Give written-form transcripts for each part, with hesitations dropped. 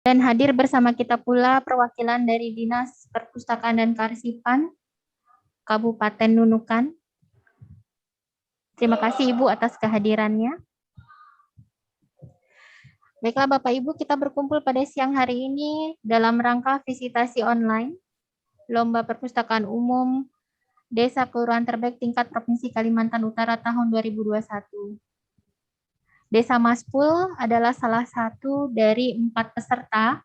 Dan hadir bersama kita pula perwakilan dari Dinas Perpustakaan dan Kearsipan Kabupaten Nunukan. Terima kasih Ibu atas kehadirannya. Baiklah Bapak Ibu, kita berkumpul pada siang hari ini dalam rangka visitasi online Lomba Perpustakaan Umum Desa Kelurahan Terbaik tingkat Provinsi Kalimantan Utara tahun 2021. Desa Maspul adalah salah satu dari 4 peserta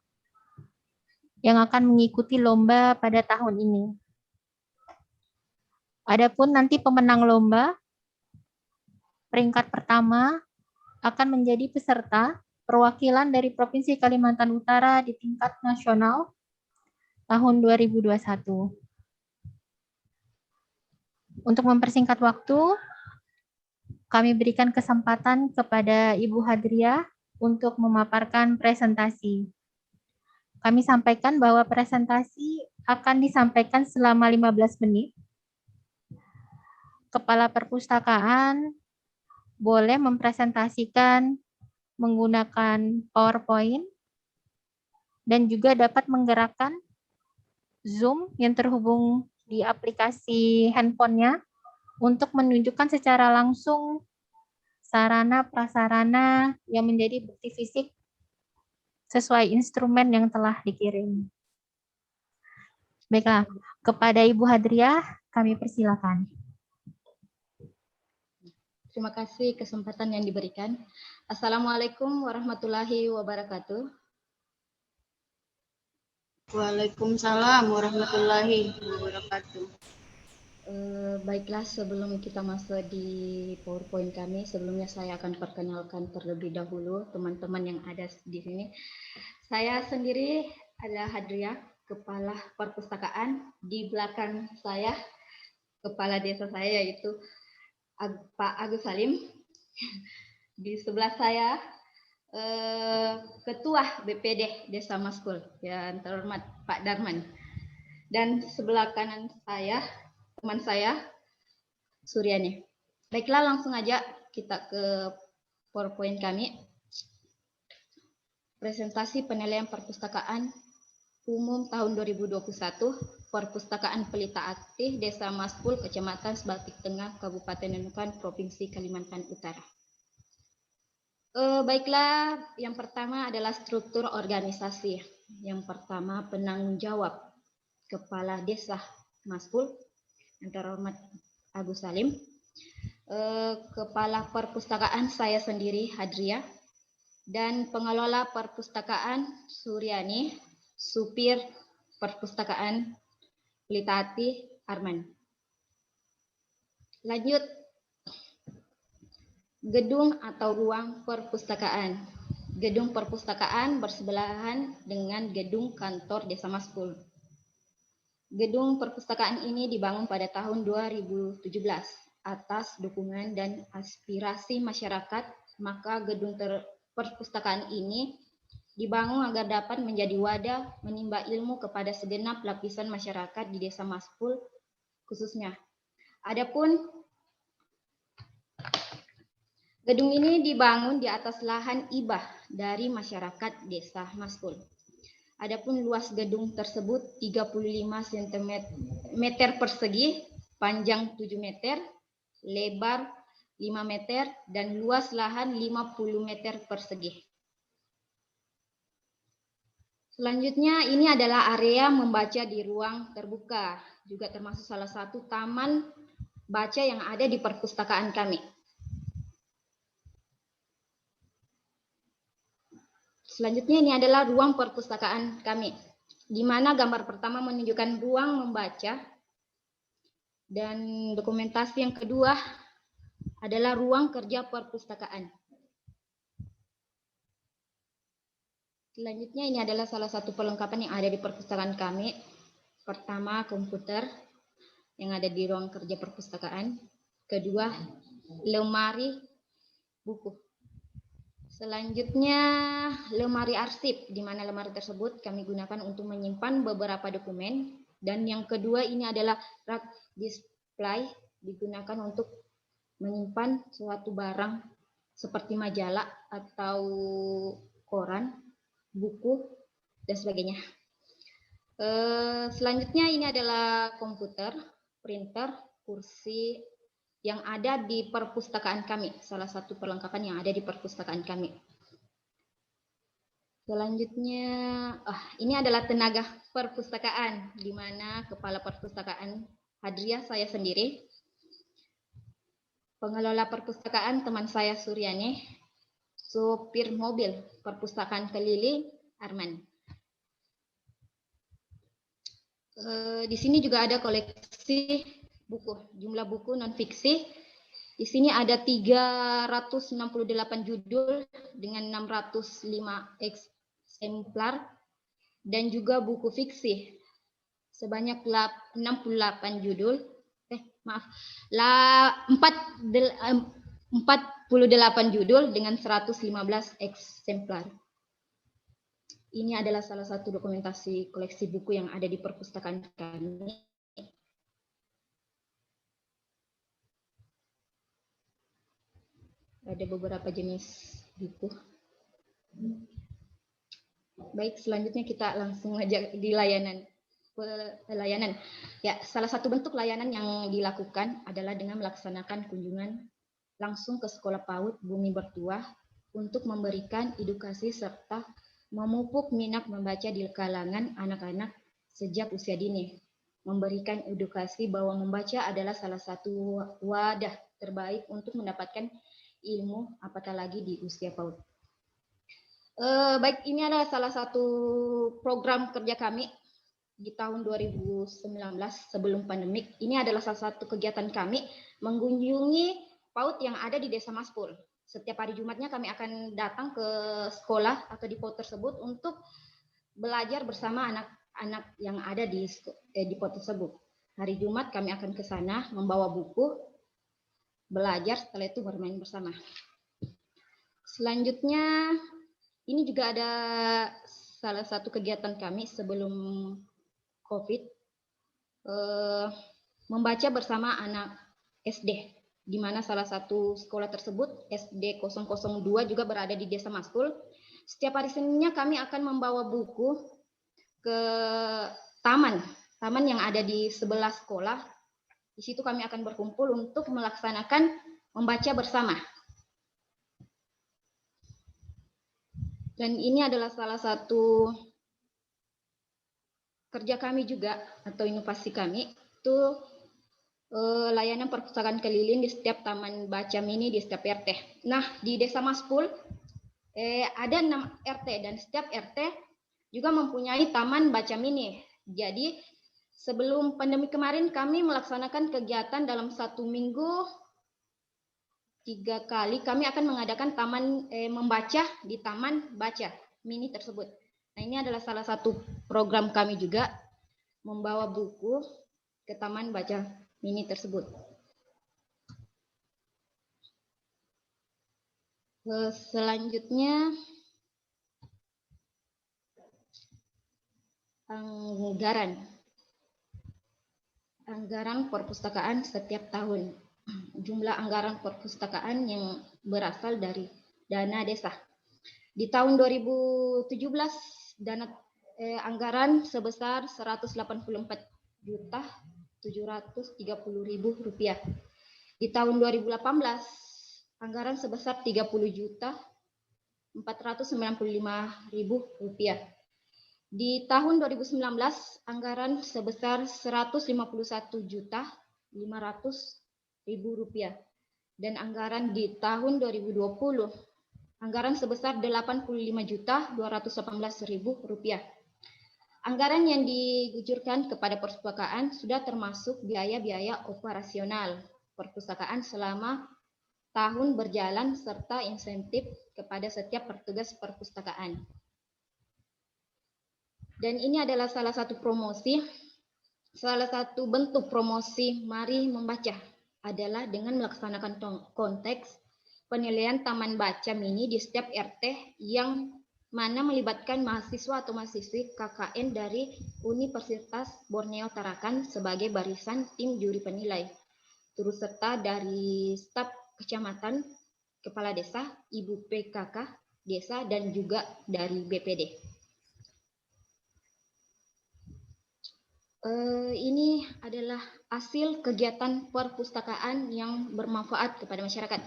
yang akan mengikuti lomba pada tahun ini. Adapun nanti pemenang lomba, peringkat pertama akan menjadi peserta perwakilan dari Provinsi Kalimantan Utara di tingkat nasional tahun 2021. Untuk mempersingkat waktu, kami berikan kesempatan kepada Ibu Hadriah untuk memaparkan presentasi. Kami sampaikan bahwa presentasi akan disampaikan selama 15 menit. Kepala perpustakaan boleh mempresentasikan menggunakan PowerPoint dan juga dapat menggerakkan Zoom yang terhubung di aplikasi handphonenya untuk menunjukkan secara langsung sarana prasarana yang menjadi bukti fisik sesuai instrumen yang telah dikirim. Baiklah, kepada Ibu Hadriah kami persilakan. Terima kasih kesempatan yang diberikan. Assalamualaikum warahmatullahi wabarakatuh. Waalaikumsalam warahmatullahi wabarakatuh. Baiklah, sebelum kita masuk di PowerPoint kami, sebelumnya saya akan perkenalkan terlebih dahulu teman-teman yang ada di sini. Saya sendiri adalah Hadriah, Kepala Perpustakaan. Di belakang saya, Kepala Desa saya yaitu Pak Agus Salim. Di sebelah saya, Ketua BPD Desa Maspul, yang terhormat Pak Darman. Dan sebelah kanan saya, teman saya, Suryani. Baiklah, langsung aja kita ke PowerPoint kami. Presentasi penilaian perpustakaan umum tahun 2021, Perpustakaan Pelita Aktif Desa Maspul, Kecamatan Sebatik Tengah, Kabupaten Nunukan, Provinsi Kalimantan Utara. Baiklah, yang pertama adalah struktur organisasi. Yang pertama, penanggung jawab Kepala Desa Maspul, yang terhormat Agus Salim. Kepala Perpustakaan saya sendiri, Hadriah. Dan pengelola perpustakaan, Suryani. Supir Perpustakaan Pelita Aktif, Arman. Lanjut, gedung atau ruang perpustakaan. Gedung perpustakaan bersebelahan dengan gedung kantor Desa Maspul. Gedung perpustakaan ini dibangun pada tahun 2017 atas dukungan dan aspirasi masyarakat, maka gedung perpustakaan ini dibangun agar dapat menjadi wadah menimba ilmu kepada segenap lapisan masyarakat di Desa Maspul khususnya. Adapun gedung ini dibangun di atas lahan hibah dari masyarakat Desa Maspul. Adapun luas gedung tersebut 35 cm persegi, panjang 7 meter, lebar 5 meter, dan luas lahan 50 meter persegi. Selanjutnya, ini adalah area membaca di ruang terbuka, juga termasuk salah satu taman baca yang ada di perpustakaan kami. Selanjutnya, ini adalah ruang perpustakaan kami, di mana gambar pertama menunjukkan ruang membaca, dan dokumentasi yang kedua adalah ruang kerja perpustakaan. Selanjutnya, ini adalah salah satu perlengkapan yang ada di perpustakaan kami. Pertama, komputer yang ada di ruang kerja perpustakaan. Kedua, lemari buku. Selanjutnya, lemari arsip, di mana lemari tersebut kami gunakan untuk menyimpan beberapa dokumen. Dan yang kedua, ini adalah rak display, digunakan untuk menyimpan suatu barang seperti majalah atau koran, buku, dan sebagainya. Selanjutnya ini adalah komputer, printer, kursi yang ada di perpustakaan kami, salah satu perlengkapan yang ada di perpustakaan kami. Selanjutnya, ini adalah tenaga perpustakaan, di mana kepala perpustakaan Hadriah saya sendiri, pengelola perpustakaan teman saya Suryani, sopir mobil perpustakaan keliling Arman. Di sini juga ada koleksi buku, jumlah buku non-fiksi. Di sini ada 368 judul dengan 605 eksemplar dan juga buku fiksi sebanyak 68 judul. 48 judul dengan 115 eksemplar. Ini adalah salah satu dokumentasi koleksi buku yang ada di perpustakaan kami. Ada beberapa jenis buku. Baik, selanjutnya kita langsung aja di layanan. Ya, salah satu bentuk layanan yang dilakukan adalah dengan melaksanakan kunjungan langsung ke sekolah PAUD Bumi Bertuah untuk memberikan edukasi serta memupuk minat membaca di kalangan anak-anak sejak usia dini. Memberikan edukasi bahwa membaca adalah salah satu wadah terbaik untuk mendapatkan ilmu, apatah lagi di usia PAUD. Baik, ini adalah salah satu program kerja kami di tahun 2019 sebelum pandemik. Ini adalah salah satu kegiatan kami mengunjungi PAUD yang ada di Desa Maspul. Setiap hari Jumatnya kami akan datang ke sekolah atau di PAUD tersebut untuk belajar bersama anak-anak yang ada di PAUD tersebut. Hari Jumat kami akan ke sana membawa buku, belajar, setelah itu bermain bersama. Selanjutnya, ini juga ada salah satu kegiatan kami sebelum COVID, membaca bersama anak SD, di mana salah satu sekolah tersebut, SD 002 juga berada di Desa Maspul. Setiap hari Seninnya kami akan membawa buku ke taman yang ada di sebelah sekolah. Di situ kami akan berkumpul untuk melaksanakan membaca bersama. Dan ini adalah salah satu kerja kami juga atau inovasi kami, itu layanan perpustakaan keliling di setiap taman baca mini di setiap RT. Nah, di Desa Maspul ada 6 RT dan setiap RT juga mempunyai taman baca mini. Jadi sebelum pandemi kemarin kami melaksanakan kegiatan dalam 1 minggu 3 kali kami akan mengadakan taman membaca di taman baca mini tersebut. Nah, ini adalah salah satu program kami juga membawa buku ke taman baca mini tersebut. Selanjutnya anggaran perpustakaan setiap tahun. Jumlah anggaran perpustakaan yang berasal dari dana desa. Di tahun 2017 dana anggaran sebesar Rp184.730.000. Di tahun 2018 anggaran sebesar Rp30.495.000. Di tahun 2019 anggaran sebesar Rp151.500.000 dan anggaran di tahun 2020 anggaran sebesar Rp85.218.000. Anggaran yang dikucurkan kepada perpustakaan sudah termasuk biaya-biaya operasional perpustakaan selama tahun berjalan serta insentif kepada setiap petugas perpustakaan. Dan ini adalah salah satu bentuk promosi Mari Membaca adalah dengan melaksanakan konteks penilaian taman baca mini di setiap RT yang mana melibatkan mahasiswa atau mahasiswi KKN dari Universitas Borneo Tarakan sebagai barisan tim juri penilai, turut serta dari staf kecamatan, kepala desa, ibu PKK desa, dan juga dari BPD. Ini adalah hasil kegiatan perpustakaan yang bermanfaat kepada masyarakat.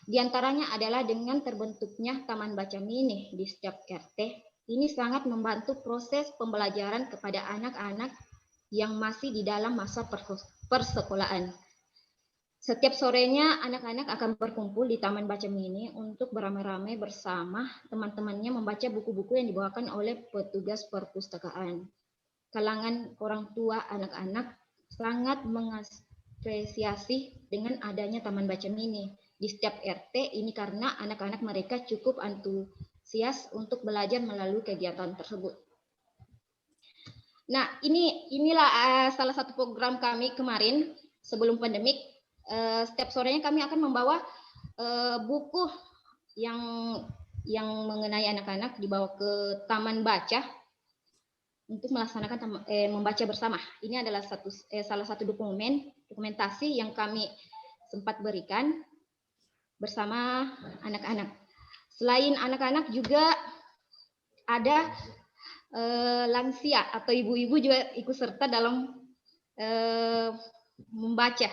Di antaranya adalah dengan terbentuknya Taman Baca Mini di setiap RT. Ini sangat membantu proses pembelajaran kepada anak-anak yang masih di dalam masa persekolahan. Setiap sorenya anak-anak akan berkumpul di Taman Baca Mini untuk beramai-ramai bersama teman-temannya membaca buku-buku yang dibawakan oleh petugas perpustakaan. Kalangan orang tua anak-anak sangat mengapresiasi dengan adanya Taman Baca Mini di setiap RT ini karena anak-anak mereka cukup antusias untuk belajar melalui kegiatan tersebut. Nah, inilah salah satu program kami kemarin sebelum pandemik. Setiap sorenya kami akan membawa buku yang mengenai anak-anak dibawa ke taman baca untuk melaksanakan membaca bersama. Ini adalah salah satu dokumentasi yang kami sempat berikan bersama anak-anak. Selain anak-anak juga ada lansia atau ibu-ibu juga ikut serta dalam membaca.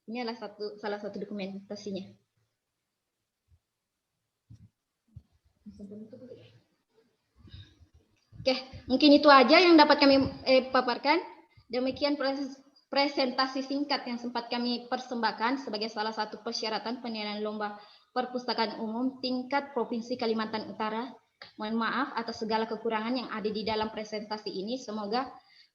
Ini adalah salah satu dokumentasinya. Oke, mungkin itu aja yang dapat kami paparkan. Demikian presentasi singkat yang sempat kami persembahkan sebagai salah satu persyaratan penilaian lomba perpustakaan umum tingkat Provinsi Kalimantan Utara. Mohon maaf atas segala kekurangan yang ada di dalam presentasi ini. Semoga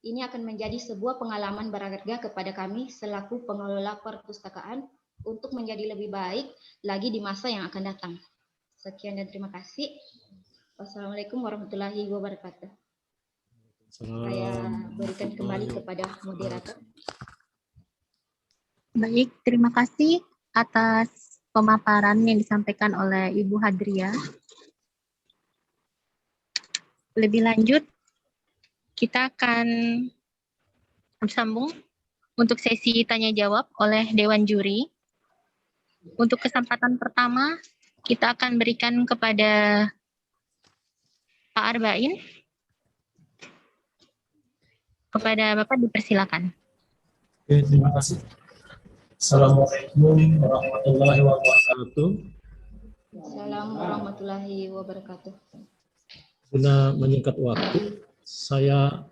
ini akan menjadi sebuah pengalaman berharga kepada kami selaku pengelola perpustakaan untuk menjadi lebih baik lagi di masa yang akan datang. Sekian dan terima kasih. Wassalamualaikum warahmatullahi wabarakatuh. Saya berikan kembali kepada moderator. Baik, terima kasih atas pemaparan yang disampaikan oleh Ibu Hadria. Lebih lanjut, kita akan bersambung untuk sesi tanya jawab oleh Dewan Juri. Untuk kesempatan pertama, kita akan berikan kepada Pak Arbain. Kepada Bapak dipersilakan. Oke, terima kasih. Assalamualaikum warahmatullahi wabarakatuh. Assalamualaikum warahmatullahi wabarakatuh. Guna menyingkat waktu, saya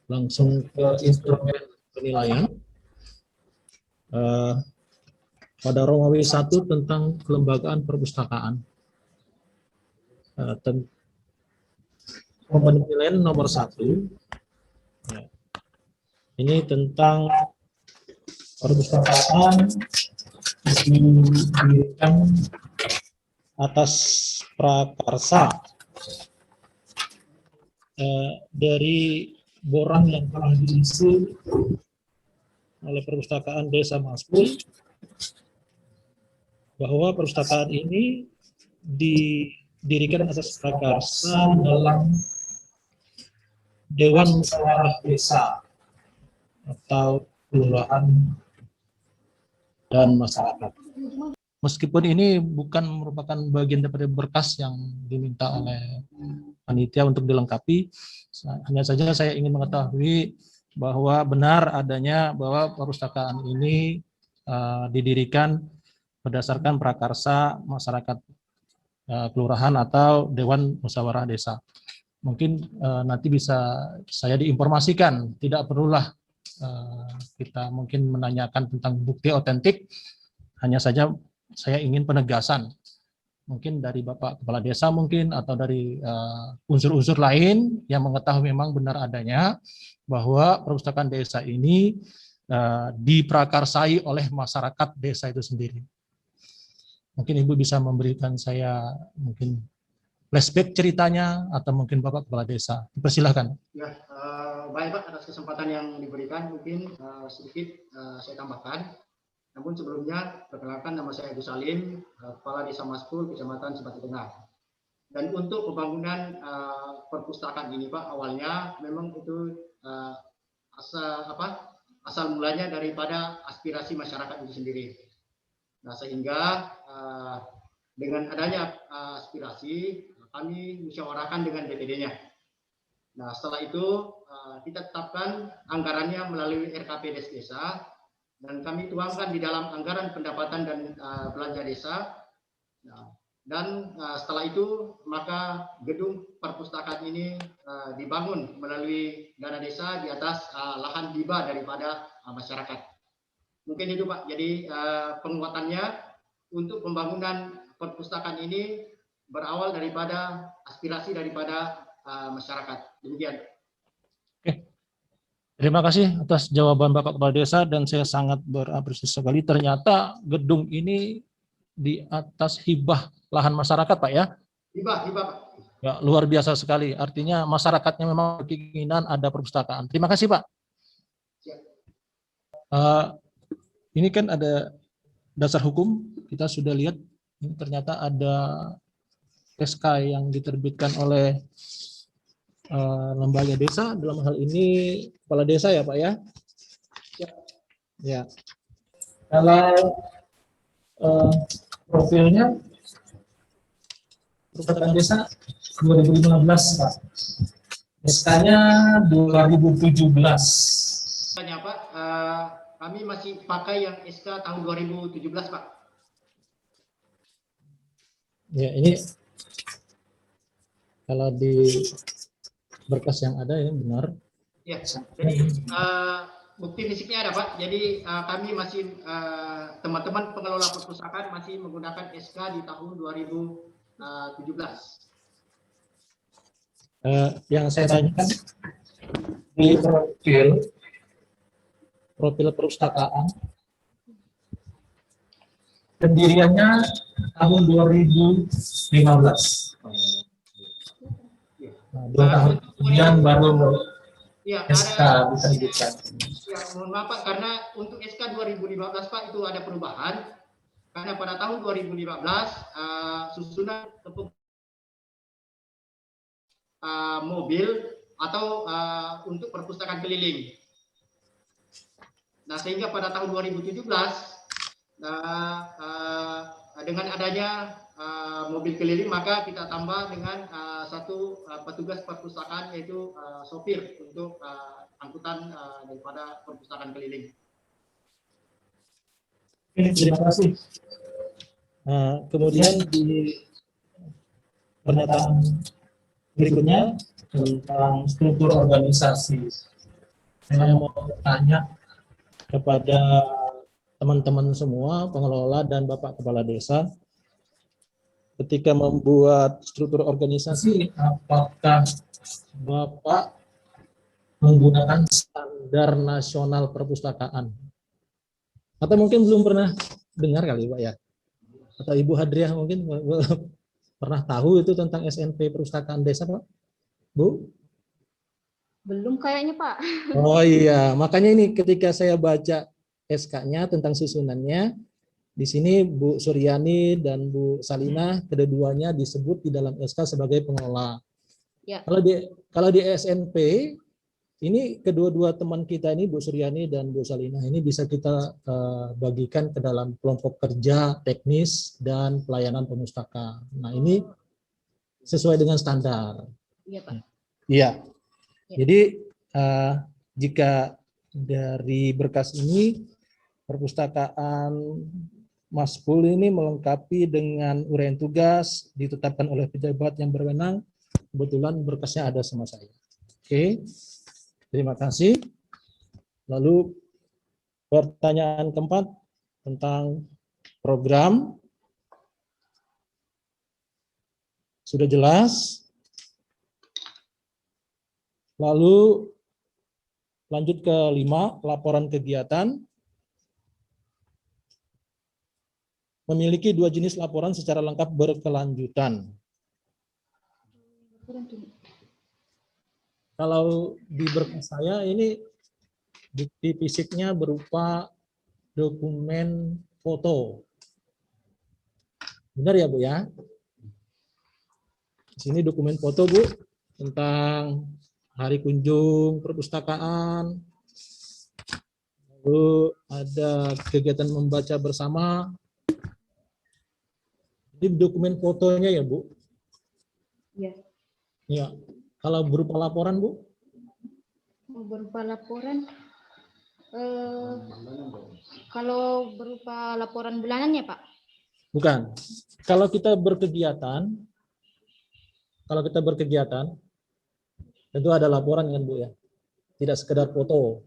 langsung ke instrumen penilaian. Pada Romawi 1 tentang kelembagaan perpustakaan. Penilaian nomor 1. Ini tentang perpustakaan didirikan atas prakarsa dari borang yang telah diisi oleh perpustakaan Desa Maspul, bahwa perpustakaan ini didirikan atas prakarsa dalam Dewan Musyawarah Desa atau kelurahan dan masyarakat. Meskipun ini bukan merupakan bagian daripada berkas yang diminta oleh panitia untuk dilengkapi, hanya saja saya ingin mengetahui bahwa benar adanya bahwa perpustakaan ini didirikan berdasarkan prakarsa masyarakat kelurahan atau Dewan Musyawarah Desa. Mungkin nanti bisa saya diinformasikan, tidak perlulah kita mungkin menanyakan tentang bukti otentik, hanya saja saya ingin penegasan, mungkin dari Bapak Kepala Desa mungkin, atau dari unsur-unsur lain yang mengetahui memang benar adanya bahwa perpustakaan desa ini diprakarsai oleh masyarakat desa itu sendiri. Mungkin Ibu bisa memberikan saya mungkin flashback ceritanya, atau mungkin Bapak Kepala Desa. Persilahkan. Ya, baik Pak, atas kesempatan yang diberikan, mungkin sedikit saya tambahkan. Namun sebelumnya, perkenalkan nama saya Agus Salim, Kepala Desa Maspul, Kecamatan Seperti Tengah. Dan untuk pembangunan perpustakaan ini Pak, awalnya memang itu asal mulanya daripada aspirasi masyarakat itu sendiri. Nah, sehingga dengan adanya aspirasi, kami musyawarahkan dengan DPD-nya. Nah, setelah itu kita tetapkan anggarannya melalui RKP Desa dan kami tuangkan di dalam anggaran pendapatan dan belanja desa. Nah, dan setelah itu maka gedung perpustakaan ini dibangun melalui dana desa di atas lahan hibah daripada masyarakat. Mungkin itu Pak. Jadi penguatannya untuk pembangunan perpustakaan ini berawal daripada aspirasi daripada masyarakat. Demikian. Oke. Terima kasih atas jawaban Bapak Kepala Desa dan saya sangat berapresiasi sekali. Ternyata gedung ini di atas hibah lahan masyarakat, Pak ya? Hibah Pak. Ya, luar biasa sekali. Artinya masyarakatnya memang berkeinginan ada perpustakaan. Terima kasih, Pak. Ini kan ada dasar hukum, kita sudah lihat ini ternyata ada SK yang diterbitkan oleh lembaga desa, dalam hal ini kepala desa ya Pak ya? Ya. Kalau profilnya perpustakaan desa 2015 Pak, SK-nya 2017. Pak, kami masih pakai yang SK tahun 2017 Pak. Ya, ini kalau di berkas yang ada ini benar. Ya, jadi bukti fisiknya ada Pak. Jadi kami masih teman-teman pengelola perpustakaan masih menggunakan SK di tahun 2017. Yang saya tanyakan di profil perpustakaan pendiriannya tahun 2015. Nah, 2 tahun kemudian baru SK diterbitkan. Ya, mohon maaf Pak, karena untuk SK 2015 Pak itu ada perubahan. Karena pada tahun 2015 susunan mobil atau untuk perpustakaan keliling. Nah, sehingga pada tahun 2017 dengan adanya mobil keliling maka kita tambah dengan satu petugas perpustakaan yaitu sopir untuk angkutan daripada perpustakaan keliling. Terima kasih. Kemudian di pernyataan berikutnya tentang struktur organisasi, saya mau tanya kepada teman-teman semua, pengelola dan Bapak Kepala Desa, ketika membuat struktur organisasi, apakah Bapak menggunakan standar nasional perpustakaan? Atau mungkin belum pernah dengar kali Pak ya? Atau Ibu Hadriah mungkin pernah tahu itu tentang SNP Perpustakaan Desa Pak? Bu? Belum kayaknya Pak. Oh iya, makanya ini ketika saya baca SK-nya tentang susunannya, di sini Bu Suryani dan Bu Salinah kedua-duanya disebut di dalam SK sebagai pengelola. Ya. Kalau di SNP ini kedua-dua teman kita ini Bu Suryani dan Bu Salinah ini bisa kita bagikan ke dalam kelompok kerja teknis dan pelayanan perpustakaan. Nah ini sesuai dengan standar. Iya Pak. Iya. Jadi jika dari berkas ini perpustakaan Maspul ini melengkapi dengan uraian tugas ditetapkan oleh pejabat yang berwenang, kebetulan berkasnya ada sama saya. Oke, terima kasih. Lalu pertanyaan keempat tentang program sudah jelas. Lalu lanjut ke 5, laporan kegiatan. Memiliki 2 jenis laporan secara lengkap berkelanjutan. Kalau di berkas saya ini bukti fisiknya berupa dokumen foto. Benar ya Bu ya? Di sini dokumen foto Bu tentang hari kunjung perpustakaan, lalu ada kegiatan membaca bersama. Ini dokumen fotonya ya Bu? Iya. Ya. Kalau berupa laporan, Bu? Berupa laporan, kalau berupa laporan bulanannya, Pak? Bukan. Kalau kita berkegiatan, tentu ada laporan kan, Bu ya. Tidak sekedar foto.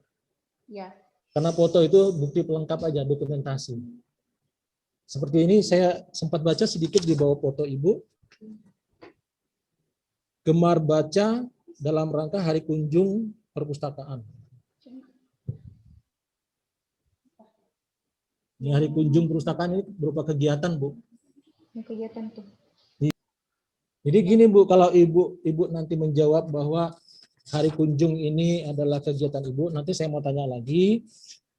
Ya. Karena foto itu bukti pelengkap aja, dokumentasi. Seperti ini saya sempat baca sedikit di bawah foto Ibu. Gemar baca dalam rangka hari kunjung perpustakaan. Ini hari kunjung perpustakaan ini berupa kegiatan, Bu. Kegiatan tuh. Jadi gini, Bu, kalau Ibu nanti menjawab bahwa hari kunjung ini adalah kegiatan Ibu, nanti saya mau tanya lagi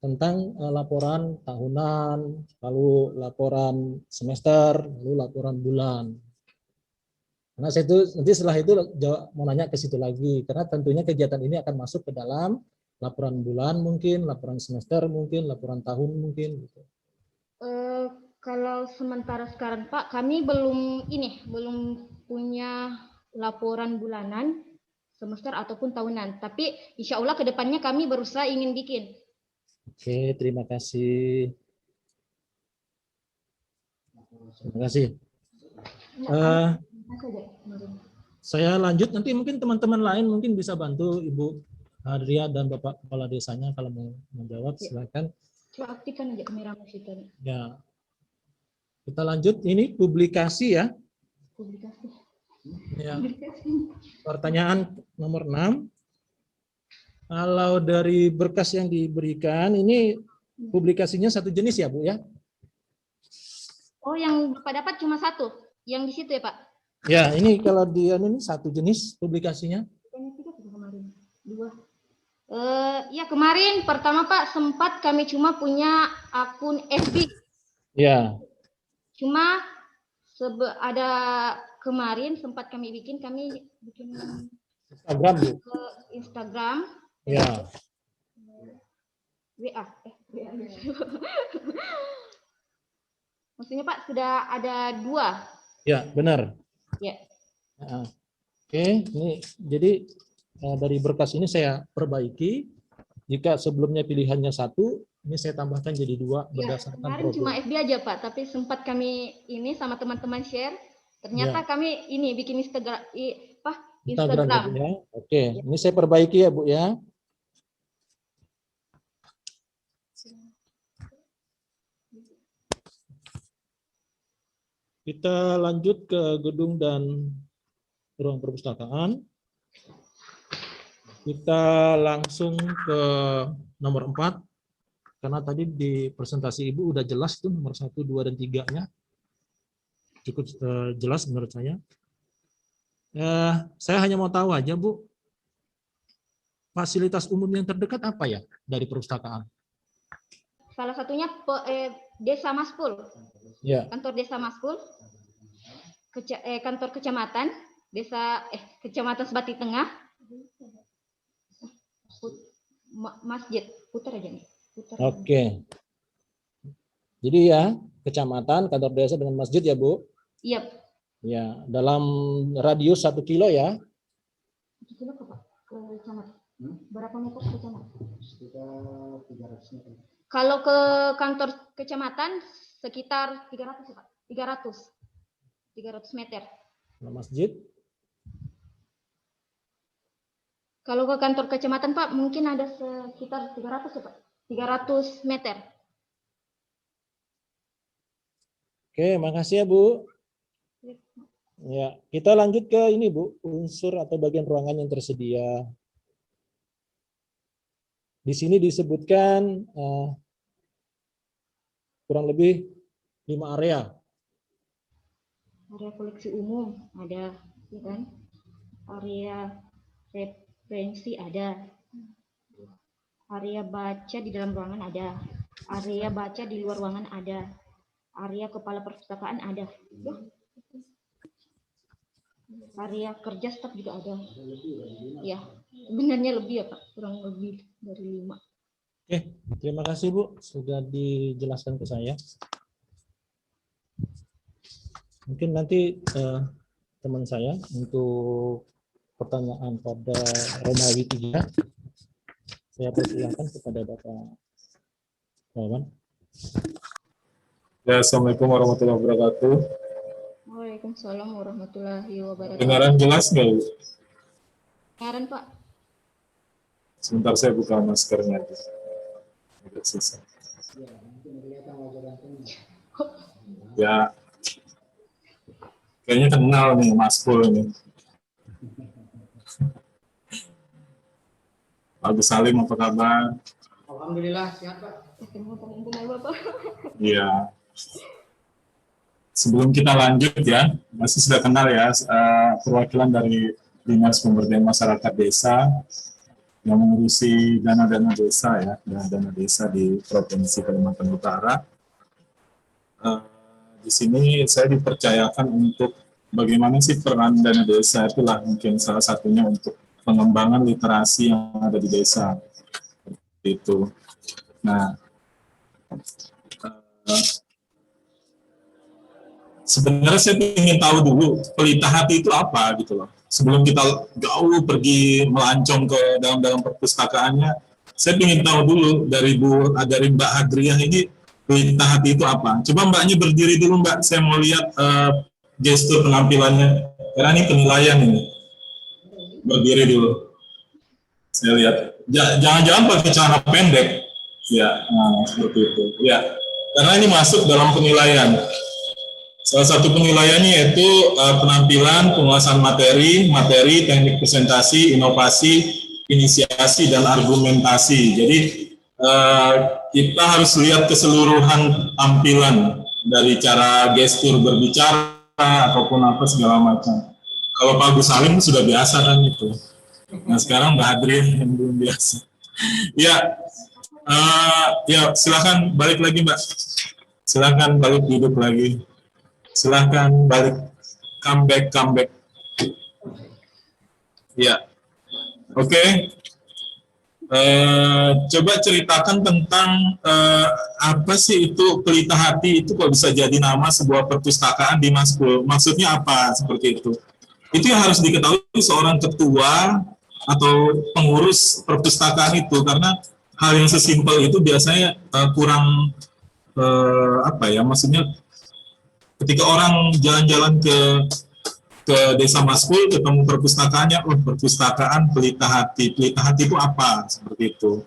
tentang laporan tahunan, lalu laporan semester, lalu laporan bulan. Karena saya itu nanti setelah itu mau nanya ke situ lagi, karena tentunya kegiatan ini akan masuk ke dalam laporan bulan mungkin, laporan semester mungkin, laporan tahun mungkin. Gitu. Kalau sementara sekarang Pak, kami belum punya laporan bulanan, semester ataupun tahunan. Tapi insya Allah kedepannya kami berusaha ingin bikin. Oke, terima kasih. Terima kasih. Saya lanjut, nanti mungkin teman-teman lain mungkin bisa bantu Ibu Adria dan Bapak Kepala Desanya kalau mau menjawab, silakan. Coba aktifkan aja kamera kita. Ya. Kita lanjut, ini publikasi ya. Publikasi. Ya. Pertanyaan nomor 6. Kalau dari berkas yang diberikan, ini publikasinya satu jenis ya, Bu ya? Oh, yang Bapak dapat cuma satu, yang di situ ya Pak? Ya, ini kalau dia ini satu jenis publikasinya. Kemarin. Dua. Ya kemarin pertama Pak sempat kami cuma punya akun FB. Ya. Cuma ada kemarin sempat kami bikin Instagram, Bu. ke Instagram. Ya. WA. Maksudnya Pak sudah ada 2. Ya, benar. Ya. Oke, ini jadi dari berkas ini saya perbaiki. Jika sebelumnya pilihannya 1, ini saya tambahkan jadi 2 berdasarkan kemarin problem. cuma FB aja Pak, tapi sempat kami ini sama teman-teman share. Ternyata kami ini bikin Instagram. Ya. Oke, ini saya perbaiki ya Bu ya. Kita lanjut ke gedung dan ruang perpustakaan. Kita langsung ke nomor 4. Karena tadi di presentasi Ibu udah jelas tuh nomor 1, 2, dan 3-nya. Cukup jelas menurut saya. Saya hanya mau tahu aja, Bu, fasilitas umum yang terdekat apa ya dari perpustakaan? Salah satunya Desa Maspul. Ya. Kantor Desa Maspul. Kantor kecamatan Kecamatan Sebati Tengah. Masjid. Putar aja nih. Oke. Jadi ya, kecamatan, kantor desa dengan masjid ya, Bu? Iya. Ya, dalam radius 1 kilo ya. 1 kilo ke Pak? Ke kecamatan. Berapa meter ke kecamatan? Sekitar 300 meter. Kalau ke kantor kecamatan sekitar 300 Pak. 300 meter. Nah, masjid? Kalau ke kantor kecamatan Pak mungkin ada sekitar 300 ya Pak. 300 meter. Oke, makasih ya Bu. Ya, kita lanjut ke ini Bu, unsur atau bagian ruangan yang tersedia. Di sini disebutkan kurang lebih 5 area. Area koleksi umum ada, ya kan? Area referensi ada. Area baca di dalam ruangan ada. Area baca di luar ruangan ada. Area kepala perpustakaan ada. Ya. Area kerja staf juga ada. Ya, sebenarnya lebih ya Pak, kurang lebih dari 5. Oke, terima kasih Bu sudah dijelaskan ke saya. Mungkin nanti teman saya untuk pertanyaan pada Romawi 3. Saya persilahkan kepada Bapak Wawan. Ya, Assalamualaikum warahmatullahi wabarakatuh. Waalaikumsalam warahmatullahi wabarakatuh. Kedengaran jelas nggak, Bu? Kedengaran, Pak. Sebentar saya buka maskernya. Agak susah. Ya, kayaknya kenal nih Mas Pul ini. Pak Agus Salim, apa kabar? Alhamdulillah sehat Pak. Bapak. Iya. Sebelum kita lanjut ya, masih sudah kenal ya perwakilan dari Dinas Pemberdayaan Masyarakat Desa yang mengurusi dana-dana desa ya, dana desa di Provinsi Kalimantan Utara. Di sini saya dipercayakan untuk bagaimana sih peran dana desa, itulah mungkin salah satunya untuk pengembangan literasi yang ada di desa. Itu. Nah, sebenarnya saya ingin tahu dulu pelita hati itu apa gitu loh. Sebelum kita jauh pergi melancong ke dalam perpustakaannya, saya ingin tahu dulu dari Mbak Hadriah ini pelita hati itu apa. Coba Mbaknya berdiri dulu Mbak, saya mau lihat gestur penampilannya. Karena ini penilaian ini. Berdiri dulu. Saya lihat. Jangan-jangan pakai celana pendek. Ya, nah, seperti itu. Ya, karena ini masuk dalam penilaian. Salah satu penilaiannya yaitu penampilan, penguasaan materi, teknik presentasi, inovasi, inisiasi, dan argumentasi. Jadi kita harus lihat keseluruhan tampilan dari cara gestur berbicara ataupun apa segala macam. Kalau Pak Agus Salim sudah biasa kan itu. Nah sekarang Mbak Hadriah yang belum biasa. Ya, ya silakan balik lagi Mbak. Silakan balik duduk lagi. Silahkan balik, comeback. Ya, oke. Coba ceritakan tentang apa sih itu pelita hati itu kok bisa jadi nama sebuah perpustakaan di Maskul. Maksudnya apa seperti itu? Itu yang harus diketahui seorang ketua atau pengurus perpustakaan itu, karena hal yang sesimpel itu biasanya kurang apa ya? Maksudnya ketika orang jalan-jalan ke desa Maskul ketemu perpustakaannya, perpustakaan pelita hati itu apa, seperti itu.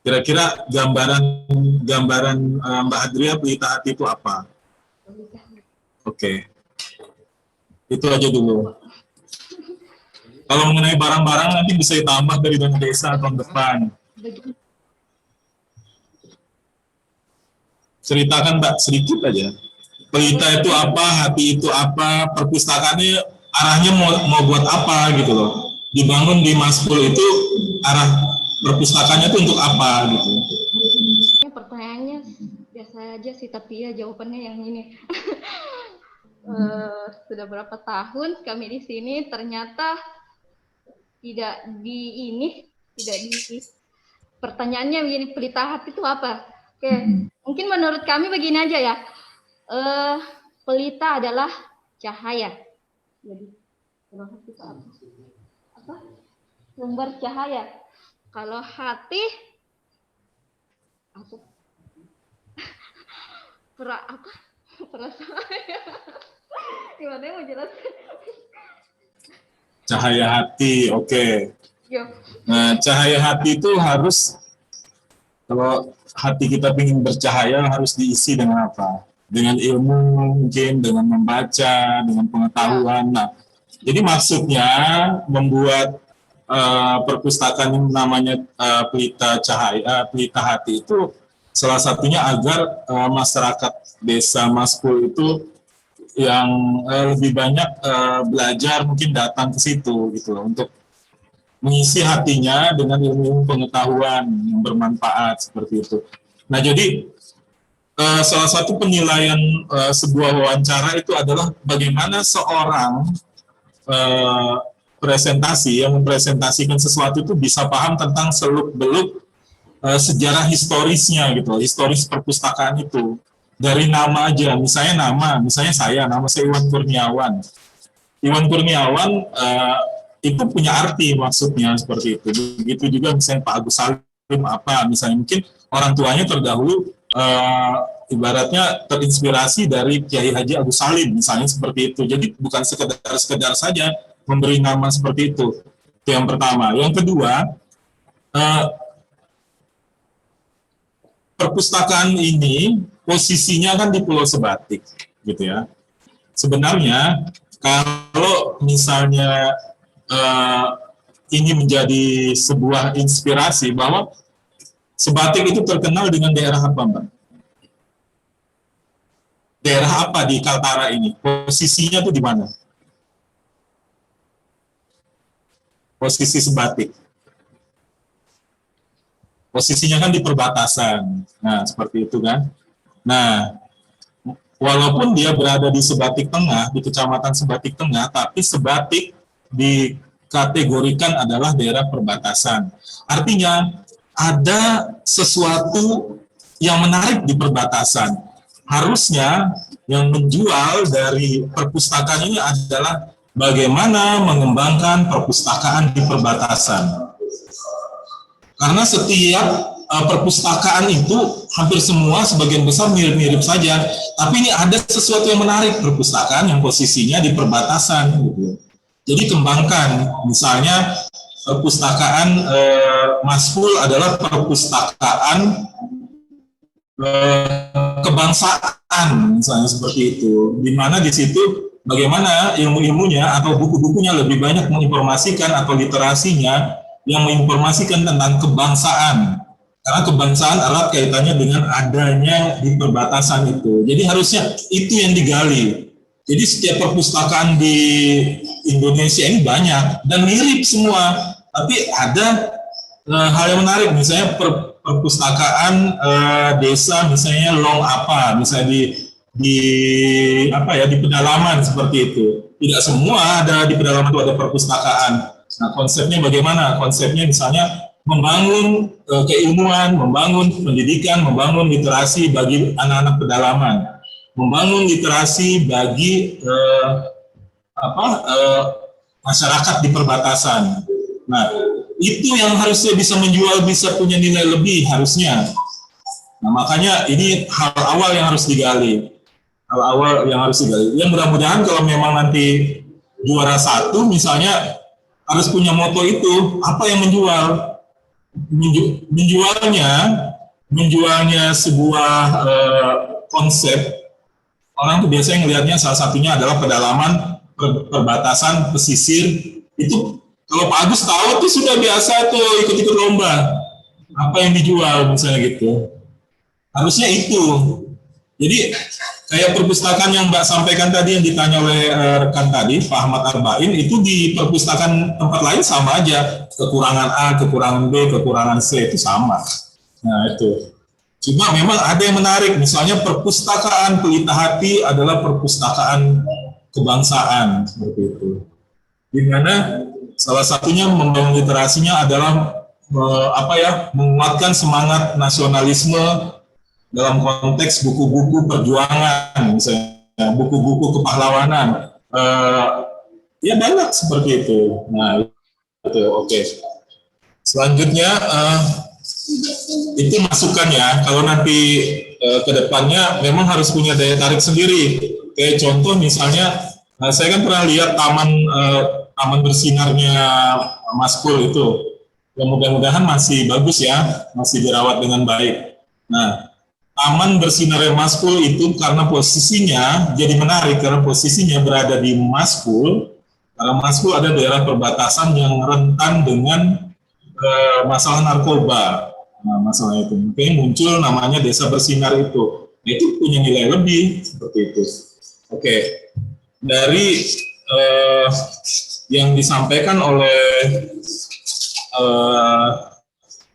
Kira-kira gambaran Mbak Hadriah pelita hati itu apa? Oke. Itu aja dulu. Kalau mengenai barang-barang nanti bisa ditambah dari dana desa tahun depan. Ceritakan Mbak sedikit aja. Pelita itu apa, hati itu apa, perpustakaannya arahnya mau buat apa gitu loh. Dibangun di Maskul itu arah perpustakaannya itu untuk apa gitu. Pertanyaannya biasa aja sih, tapi ya jawabannya yang ini. Sudah berapa tahun kami di sini, ternyata tidak di pertanyaannya begini, pelita hati itu apa? Oke, mungkin menurut kami begini aja ya. Pelita adalah cahaya. Jadi hati itu apa? Sumber cahaya. Kalau hati apa? Perasaan. Gimana mau jelaskan? Cahaya hati, oke. Nah, cahaya hati itu harus, kalau hati kita ingin bercahaya harus diisi dengan apa? Dengan ilmu mungkin, dengan membaca, dengan pengetahuan. Nah, jadi maksudnya membuat perpustakaan yang namanya pelita hati itu salah satunya agar masyarakat desa Maskul itu yang lebih banyak belajar mungkin datang ke situ gitu loh, untuk mengisi hatinya dengan ilmu pengetahuan yang bermanfaat seperti itu. Nah, jadi salah satu penilaian sebuah wawancara itu adalah bagaimana seorang presentasi yang mempresentasikan sesuatu itu bisa paham tentang seluk-beluk sejarah historisnya gitu, historis perpustakaan itu. Dari nama aja, misalnya nama saya Iwan Kurniawan. Iwan Kurniawan itu punya arti maksudnya seperti itu. Begitu juga misalnya Pak Agus Salim apa, misalnya mungkin orang tuanya terdahulu ibaratnya terinspirasi dari Kiai Haji Agus Salim misalnya seperti itu. Jadi bukan sekedar saja memberi nama seperti itu. Itu yang pertama. Yang kedua, perpustakaan ini posisinya kan di Pulau Sebatik, gitu ya. Sebenarnya kalau misalnya ini menjadi sebuah inspirasi bahwa Sebatik itu terkenal dengan daerah apa, Mbak? Daerah apa di Kaltara ini? Posisinya tuh di mana? Posisi Sebatik. Posisinya kan di perbatasan. Nah, seperti itu kan. Nah, walaupun dia berada di Sebatik Tengah, di Kecamatan Sebatik Tengah, tapi Sebatik dikategorikan adalah daerah perbatasan. Artinya, ada sesuatu yang menarik di perbatasan. Harusnya yang menjual dari perpustakaan ini adalah bagaimana mengembangkan perpustakaan di perbatasan. Karena setiap perpustakaan itu hampir semua sebagian besar mirip-mirip saja, tapi ini ada sesuatu yang menarik perpustakaan yang posisinya di perbatasan. Gitu. Jadi kembangkan, misalnya perpustakaan Maspul adalah perpustakaan kebangsaan, misalnya seperti itu, di mana di situ bagaimana ilmu-ilmunya atau buku-bukunya lebih banyak menginformasikan atau literasinya yang menginformasikan tentang kebangsaan, karena kebangsaan erat kaitannya dengan adanya di perbatasan itu. Jadi harusnya itu yang digali. Jadi setiap perpustakaan di Indonesia ini banyak dan mirip semua, tapi ada hal yang menarik, misalnya perpustakaan desa, misalnya Long apa, misalnya di pedalaman seperti itu. Tidak semua ada di pedalaman itu ada perpustakaan. Nah, konsepnya bagaimana? Konsepnya misalnya membangun keilmuan, membangun pendidikan, membangun literasi bagi anak-anak pedalaman, membangun literasi bagi masyarakat di perbatasan. Nah, itu yang harusnya bisa menjual, bisa punya nilai lebih harusnya. Nah, makanya ini hal awal yang harus digali. Hal awal yang harus digali. Yang mudah-mudahan kalau memang nanti juara 1 misalnya harus punya moto itu, apa yang menjual? Menjualnya sebuah konsep. Orang tuh biasanya melihatnya salah satunya adalah pedalaman, perbatasan, pesisir. Itu kalau Pak Agus tahu tuh sudah biasa tuh ikut-ikut lomba. Apa yang dijual misalnya gitu. Harusnya itu. Jadi kayak perpustakaan yang Mbak sampaikan tadi yang ditanya oleh rekan tadi, Pak Ahmad Arba'in, itu di perpustakaan tempat lain sama aja. Kekurangan A, kekurangan B, kekurangan C itu sama. Nah itu. Cuma memang ada yang menarik, misalnya perpustakaan Pelita Hati adalah perpustakaan kebangsaan seperti itu. Di mana salah satunya membangun literasinya adalah menguatkan semangat nasionalisme dalam konteks buku-buku perjuangan, misalnya buku-buku kepahlawanan. Ya banyak seperti itu. Nah, itu oke. Selanjutnya itu masukan ya. Kalau nanti ke depannya memang harus punya daya tarik sendiri. Kayak contoh misalnya, saya kan pernah lihat taman bersinarnya Maspul itu. Yang mudah-mudahan masih bagus ya, masih dirawat dengan baik. Nah, Taman Bersinar Maspul itu karena posisinya jadi menarik, karena posisinya berada di Maspul. Karena Maspul ada daerah perbatasan yang rentan dengan masalah narkoba. Nah, masalah itu mungkin muncul namanya Desa Bersinar itu. Nah, itu punya nilai lebih seperti itu. Oke, dari yang disampaikan oleh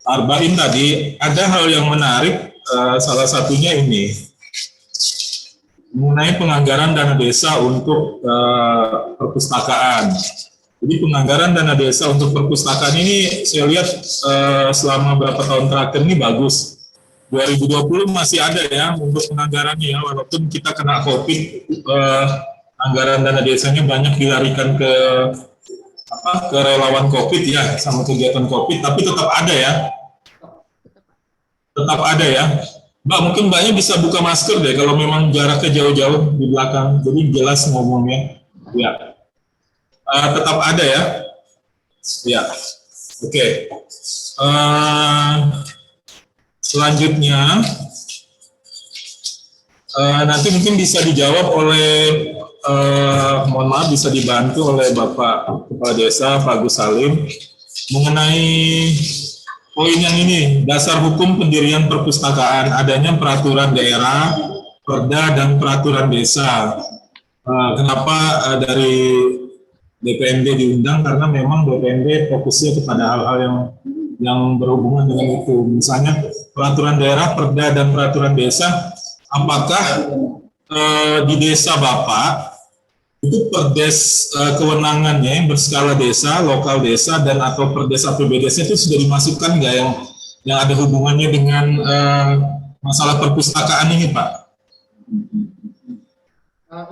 Arba'in tadi, ada hal yang menarik. Salah satunya ini mengenai penganggaran dana desa untuk perpustakaan. Jadi penganggaran dana desa untuk perpustakaan ini saya lihat selama beberapa tahun terakhir ini bagus. 2020 masih ada ya untuk penganggarannya, walaupun kita kena COVID, anggaran dana desanya banyak dilarikan ke kerelawan COVID ya, sama kegiatan COVID, tapi tetap ada ya. Tetap ada ya. Mbak, mungkin Mbaknya bisa buka masker deh kalau memang jaraknya jauh-jauh di belakang, jadi jelas ngomongnya. Ya, tetap ada ya. Ya, oke. Selanjutnya, nanti mungkin bisa dijawab oleh, mohon maaf, bisa dibantu oleh Bapak Kepala Desa, Pak Agus Salim, mengenai poin yang ini, dasar hukum pendirian perpustakaan, adanya peraturan daerah, perda, dan peraturan desa. Kenapa dari DPMD diundang? Karena memang DPMD fokusnya kepada hal-hal yang berhubungan dengan itu. Misalnya peraturan daerah, perda, dan peraturan desa, apakah di desa Bapak itu perdes kewenangannya yang berskala desa, lokal desa, dan atau perdes APBDes itu sudah dimasukkan nggak yang ada hubungannya dengan masalah perpustakaan ini, Pak?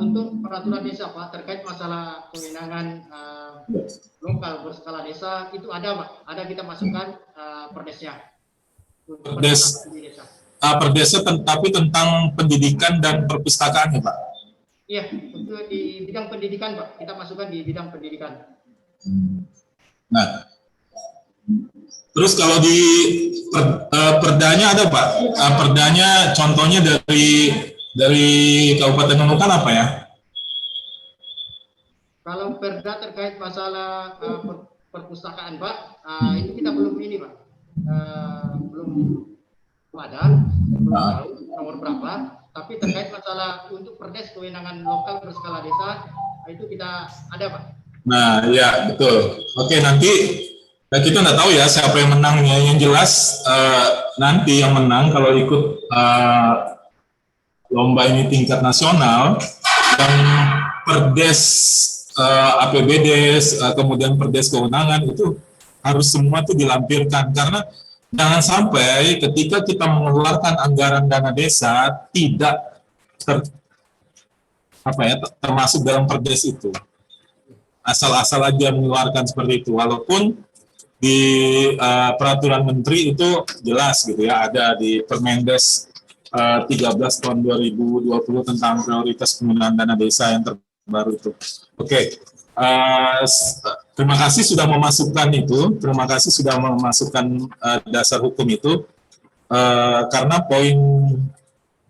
Untuk peraturan desa, Pak, terkait masalah kewenangan lokal berskala desa itu ada, Pak. Ada kita masukkan perdesnya. Perdes, perdesnya tapi tentang pendidikan dan perpustakaan ya, Pak? Iya, untuk di bidang pendidikan, Pak. Kita masukkan di bidang pendidikan. Nah, terus kalau di perdanya ada, Pak? Perdanya contohnya dari Kabupaten Nunukan apa ya? Kalau perda terkait masalah perpustakaan, Pak, itu kita belum ini, Pak. Belum ada, belum tahu nomor berapa. Tapi terkait masalah untuk perdes kewenangan lokal berskala desa, itu kita ada, Pak. Nah, ya betul. Oke, nanti kita nggak tahu ya siapa yang menangnya. Yang jelas nanti yang menang kalau ikut lomba ini tingkat nasional, dan perdes APBDes, kemudian perdes kewenangan itu harus semua itu dilampirkan, karena jangan sampai ketika kita mengeluarkan anggaran dana desa tidak termasuk dalam perdes itu. Asal-asal aja mengeluarkan seperti itu, walaupun di peraturan menteri itu jelas gitu ya, ada di Permendes 13 tahun 2020 tentang prioritas penggunaan dana desa yang terbaru itu. Oke. Terima kasih sudah memasukkan itu. Terima kasih sudah memasukkan dasar hukum itu. Karena poin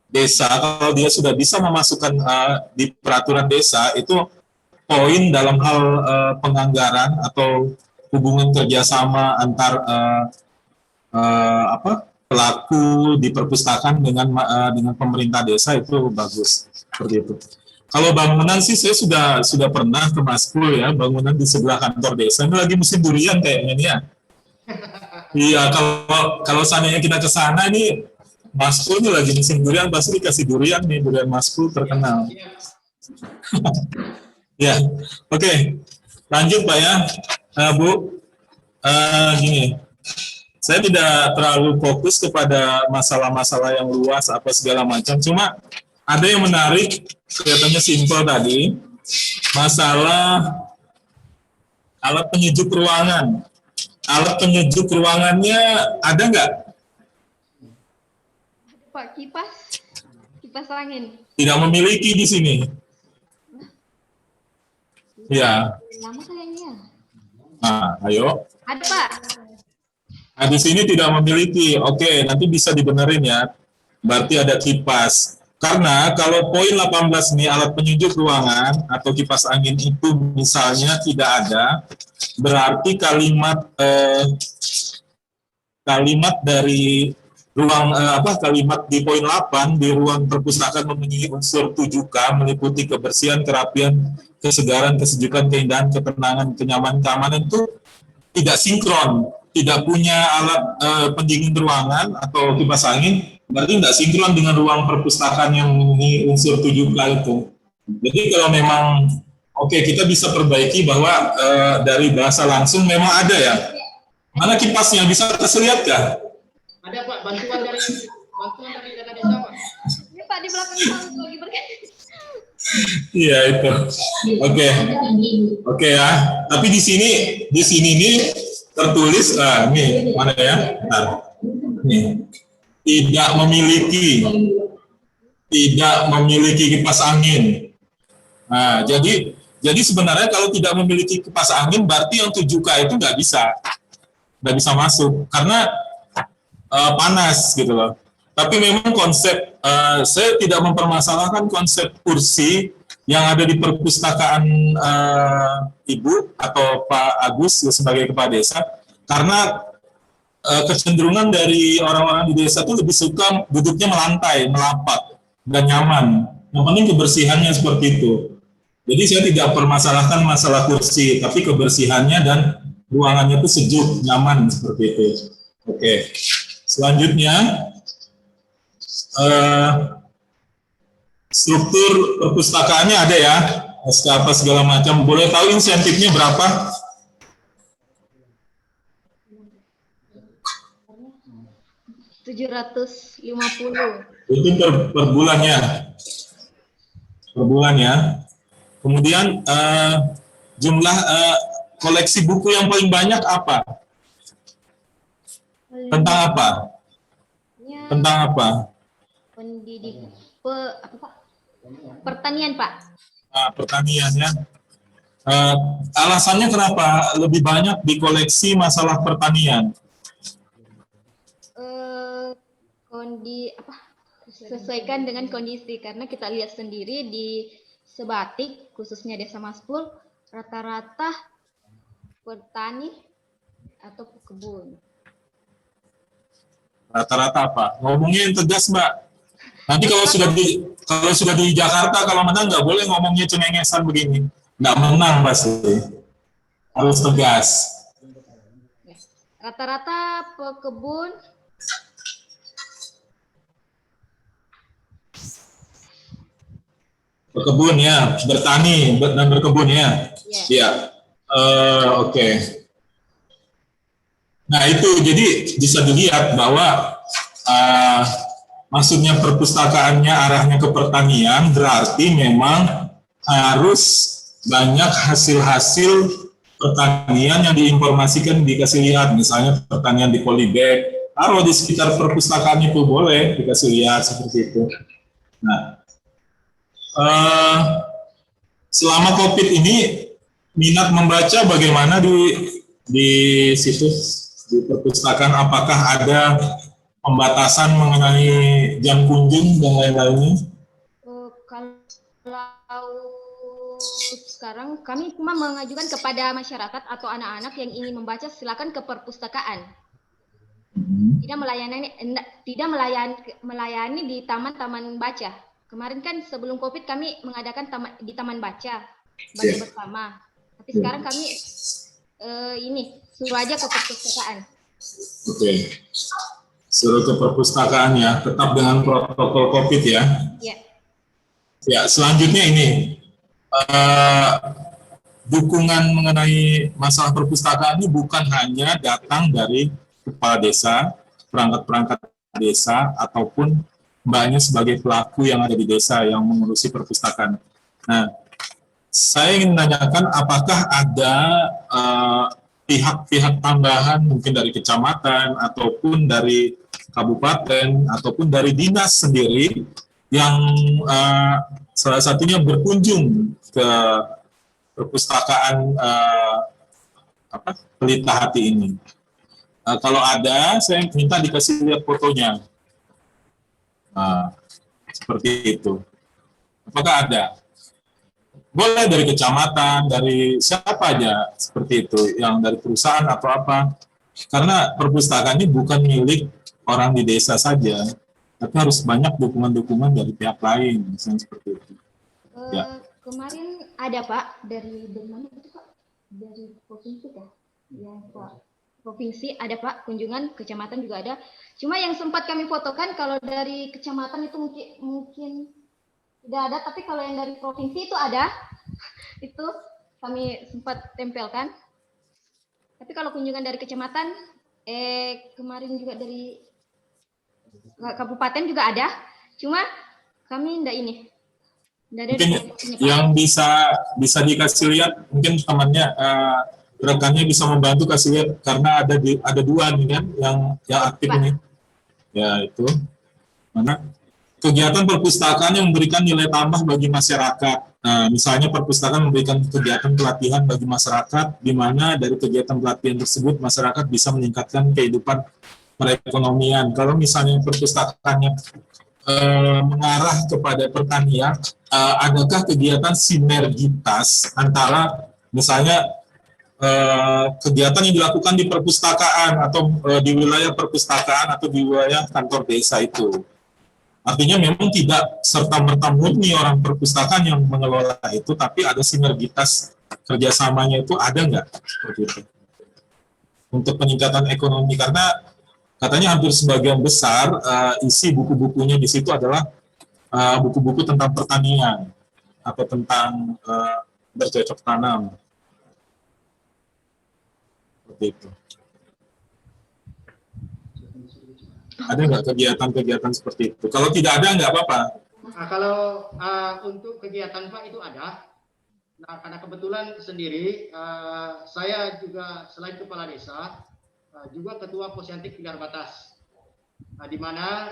desa, kalau dia sudah bisa memasukkan di peraturan desa, itu poin dalam hal penganggaran atau hubungan kerjasama antar pelaku di perpustakaan dengan pemerintah desa itu bagus, seperti itu. Kalau bangunan sih saya sudah pernah ke Maskul ya, bangunan di sebelah kantor desa. Ini lagi musim durian kayaknya nih ya. Iya, kalau seandainya kita ke sana ini, Maskul ini lagi musim durian, pasti dikasih durian nih, durian Maskul terkenal. Ya, oke. Lanjut Pak ya, Bu. Gini, saya tidak terlalu fokus kepada masalah-masalah yang luas apa segala macam, cuma ada yang menarik, kelihatannya simpel tadi, masalah alat penyejuk ruangan. Alat penyejuk ruangannya ada nggak? Pak, kipas angin. Tidak memiliki di sini. Ya. Lama kayaknya. Nah, ayo. Ada Pak. Nah, di sini tidak memiliki. Oke, nanti bisa dibenerin ya. Berarti ada kipas. Karena kalau poin 18 ini alat penyejuk ruangan atau kipas angin itu misalnya tidak ada, berarti kalimat dari ruang kalimat di poin 8 di ruang perpustakaan memenuhi unsur 7K meliputi kebersihan, kerapian, kesegaran, kesejukan, keindahan, ketenangan, kenyamanan, keamanan itu tidak sinkron, tidak punya alat pendingin ruangan atau kipas angin, berarti tidak sinkron dengan ruang perpustakaan yang memenuhi unsur 7K itu. Jadi kalau memang kita bisa perbaiki bahwa dari bahasa langsung memang ada ya. Mana kipasnya, bisa kasih lihat kah? Ada Pak, bantuan dari dana desa Pak. Ini Pak di belakang lagi berkait. Iya itu. Oke. Oke ya. Tapi di sini nih tertulis nih mana ya? Bentar. Nih. Tidak memiliki kipas angin. Nah, jadi sebenarnya kalau tidak memiliki kipas angin berarti yang 7K itu nggak bisa masuk karena panas gitu loh. Tapi memang saya tidak mempermasalahkan konsep kursi yang ada di perpustakaan Ibu atau Pak Agus sebagai kepala desa, karena kecenderungan dari orang-orang di desa itu lebih suka duduknya melantai, melapat, dan nyaman. Yang penting kebersihannya seperti itu. Jadi saya tidak permasalahkan masalah kursi, tapi kebersihannya dan ruangannya itu sejuk, nyaman seperti itu. Oke. Selanjutnya, struktur perpustakaannya ada ya, apa segala macam. Boleh tahu insentifnya berapa? Rp750. Itu per bulannya. Per bulannya. Kemudian jumlah koleksi buku yang paling banyak apa? Tentang apa? Tentang apa? Pendidikan, apa Pak? Pertanian Pak. Nah, pertanian ya. Alasannya kenapa lebih banyak dikoleksi masalah pertanian? Sesuaikan dengan kondisi, karena kita lihat sendiri di Sebatik khususnya Desa Maspul rata-rata petani atau pekebun. Rata-rata apa? Ngomongnya yang tegas, Mbak. Nanti kalau sudah di Jakarta, kalau menang nggak boleh ngomongnya cengengesan begini. Nggak menang pasti. Harus tegas. Rata-rata pekebun. Berkebun ya, bertani dan berkebun ya. Iya. Oke. Nah itu jadi bisa dilihat bahwa maksudnya perpustakaannya arahnya ke pertanian berarti memang harus banyak hasil-hasil pertanian yang diinformasikan, dikasih lihat, misalnya pertanian di polybag, taruh di sekitar perpustakaan itu boleh dikasih lihat seperti itu. Nah, selama COVID ini minat membaca bagaimana di situs di perpustakaan, apakah ada pembatasan mengenai jam kunjung dan lain-lainnya? Kalau sekarang kami cuma mengajukan kepada masyarakat atau anak-anak yang ingin membaca silakan ke perpustakaan. Tidak melayani di taman-taman baca. Kemarin kan sebelum COVID kami mengadakan di taman baca bersama. Tapi sekarang kami suruh aja ke perpustakaan. Oke. Suruh ke perpustakaan ya, tetap dengan protokol COVID ya. Iya. Ya, selanjutnya ini dukungan mengenai masalah perpustakaan ini bukan hanya datang dari kepala desa, perangkat-perangkat desa, ataupun mbaknya sebagai pelaku yang ada di desa yang mengurusi perpustakaan. Nah, saya ingin menanyakan apakah ada pihak-pihak tambahan mungkin dari kecamatan ataupun dari kabupaten ataupun dari dinas sendiri yang salah satunya berkunjung ke perpustakaan Pelita Hati ini. Kalau ada, saya minta dikasih lihat fotonya. Seperti itu. Apakah ada? Boleh dari kecamatan, dari siapa aja seperti itu, yang dari perusahaan atau apa. Karena perpustakaan ini bukan milik orang di desa saja, tapi harus banyak dukungan-dukungan dari pihak lain, misalnya seperti itu. Ya. Kemarin ada Pak dari mana itu Pak? Dari provinsi ya? Ya Pak. Provinsi ada Pak, kunjungan kecamatan juga ada. Cuma yang sempat kami fotokan kalau dari kecamatan itu mungkin tidak ada, tapi kalau yang dari provinsi itu ada. Itu kami sempat tempelkan. Tapi kalau kunjungan dari kecamatan, kemarin juga dari kabupaten juga ada. Cuma kami tidak ini. Mungkin yang bisa dikasih lihat, mungkin temannya rekannya bisa membantu kasih lihat, karena ada dua nih kan yang aktif ini. Ya itu mana kegiatan perpustakaan yang memberikan nilai tambah bagi masyarakat. Nah, misalnya perpustakaan memberikan kegiatan pelatihan bagi masyarakat, di mana dari kegiatan pelatihan tersebut masyarakat bisa meningkatkan kehidupan perekonomian. Kalau misalnya perpustakaannya mengarah kepada pertanian, adakah kegiatan sinergitas antara misalnya kegiatan yang dilakukan di perpustakaan atau di wilayah perpustakaan atau di wilayah kantor desa itu? Artinya memang tidak serta-merta murni orang perpustakaan yang mengelola itu, tapi ada sinergitas kerjasamanya itu, ada nggak seperti itu? Untuk peningkatan ekonomi, karena katanya hampir sebagian besar isi buku-bukunya di situ adalah buku-buku tentang pertanian atau tentang bercocok tanam. Seperti itu. Ada nggak kegiatan-kegiatan seperti itu? Kalau tidak ada, nggak apa-apa. Nah, kalau untuk kegiatan Pak itu ada. Nah, karena kebetulan sendiri saya juga selain kepala desa, juga ketua Posyantik Pilar Batas, di mana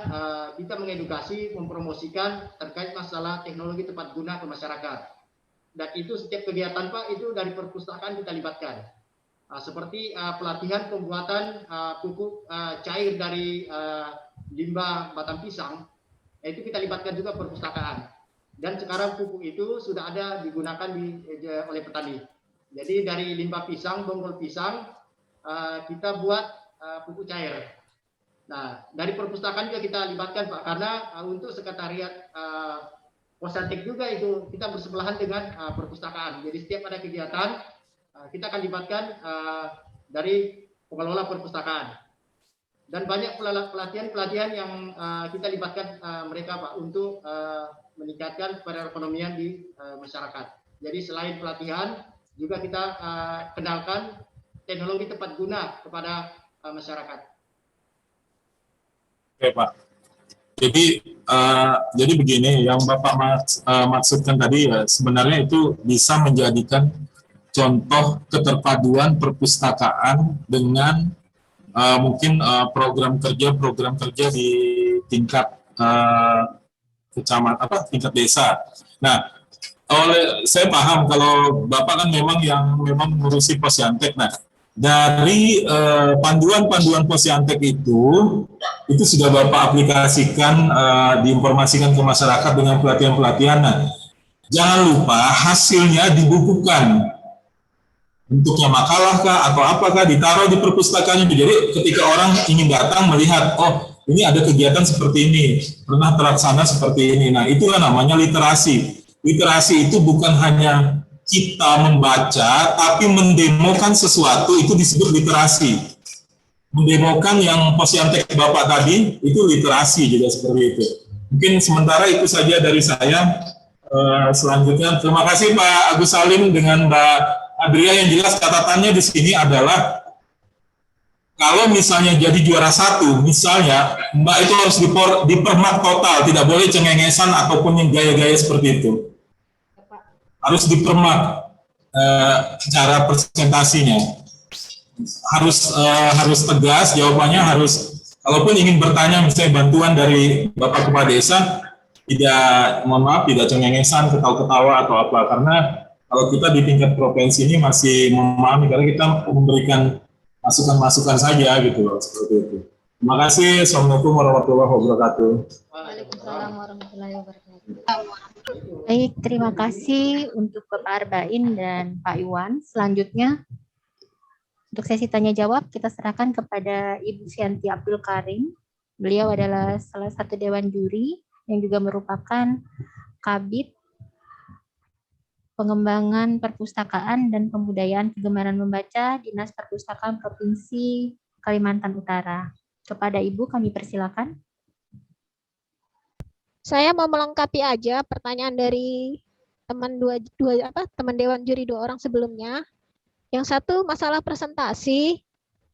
kita mengedukasi, mempromosikan terkait masalah teknologi tepat guna ke masyarakat. Dan itu setiap kegiatan Pak itu dari perpustakaan kita libatkan. Seperti pelatihan pembuatan pupuk cair dari limbah batang pisang, itu kita libatkan juga perpustakaan. Dan sekarang pupuk itu sudah ada digunakan oleh petani. Jadi dari limbah pisang, bonggol pisang, kita buat pupuk cair. Nah, dari perpustakaan juga kita libatkan Pak, karena untuk sekretariat Posyantik juga itu kita bersebelahan dengan perpustakaan. Jadi setiap ada kegiatan, kita akan libatkan dari pengelola perpustakaan. Dan banyak pelatihan-pelatihan yang kita libatkan mereka Pak untuk meningkatkan perekonomian di masyarakat. Jadi selain pelatihan, juga kita kenalkan teknologi tepat guna kepada masyarakat. Oke Pak. Jadi begini, yang Bapak maksudkan tadi ya, sebenarnya itu bisa menjadikan contoh keterpaduan perpustakaan dengan mungkin program kerja di tingkat kecamatan, tingkat desa. Nah, saya paham kalau Bapak kan memang mengurusi Posyantek. Nah, dari panduan-panduan Posyantek itu sudah Bapak aplikasikan, diinformasikan ke masyarakat dengan pelatihan-pelatihan. Nah, jangan lupa hasilnya dibukukan. Bentuknya makalah kah atau apakah, ditaruh di perpustakaan. Jadi ketika orang ingin datang melihat, oh ini ada kegiatan seperti ini, pernah terlaksana seperti ini. Nah, itulah namanya literasi. Literasi itu bukan hanya kita membaca, tapi mendemokan sesuatu, itu disebut literasi. Mendemokan yang Posyantek Bapak tadi, itu literasi juga seperti itu. Mungkin sementara itu saja dari saya. Selanjutnya, terima kasih Pak Agus Salim dengan Mbak Adria. Yang jelas catatannya di sini adalah kalau misalnya jadi juara 1, misalnya Mbak itu harus dipermak total, tidak boleh cengengesan ataupun yang gaya-gaya seperti itu. Harus dipermak cara presentasinya. Harus tegas jawabannya, harus, kalaupun ingin bertanya misalnya bantuan dari Bapak Kepala Desa, tidak cengengesan, ketawa-ketawa atau apa, karena kalau kita di tingkat provinsi ini masih memahami, karena kita memberikan masukan-masukan saja gitu loh, seperti itu. Terima kasih. Assalamualaikum warahmatullahi wabarakatuh. Waalaikumsalam warahmatullahi wabarakatuh. Baik, terima kasih untuk Bapak Arbain dan Pak Iwan. Selanjutnya, untuk sesi tanya jawab, kita serahkan kepada Ibu Sianti Abdul Karim. Beliau adalah salah satu Dewan Juri yang juga merupakan Kabid Pengembangan Perpustakaan dan Pembudayaan Kegemaran Membaca Dinas Perpustakaan Provinsi Kalimantan Utara. Kepada Ibu kami persilakan. Saya mau melengkapi aja pertanyaan dari teman teman Dewan Juri 2 orang sebelumnya. Yang satu masalah presentasi,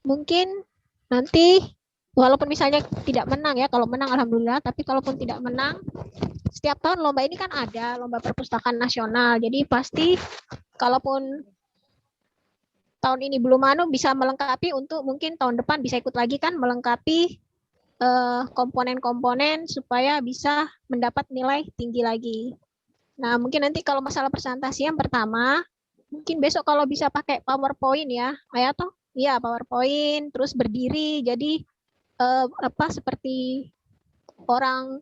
mungkin nanti walaupun misalnya tidak menang ya, kalau menang alhamdulillah, tapi kalaupun tidak menang, setiap tahun lomba ini kan ada lomba perpustakaan nasional. Jadi pasti kalaupun tahun ini belum bisa melengkapi untuk mungkin tahun depan bisa ikut lagi kan melengkapi komponen-komponen supaya bisa mendapat nilai tinggi lagi. Nah, mungkin nanti kalau masalah presentasi yang pertama, mungkin besok kalau bisa pakai PowerPoint ya, Ayah toh? Iya, PowerPoint, terus berdiri, jadi seperti orang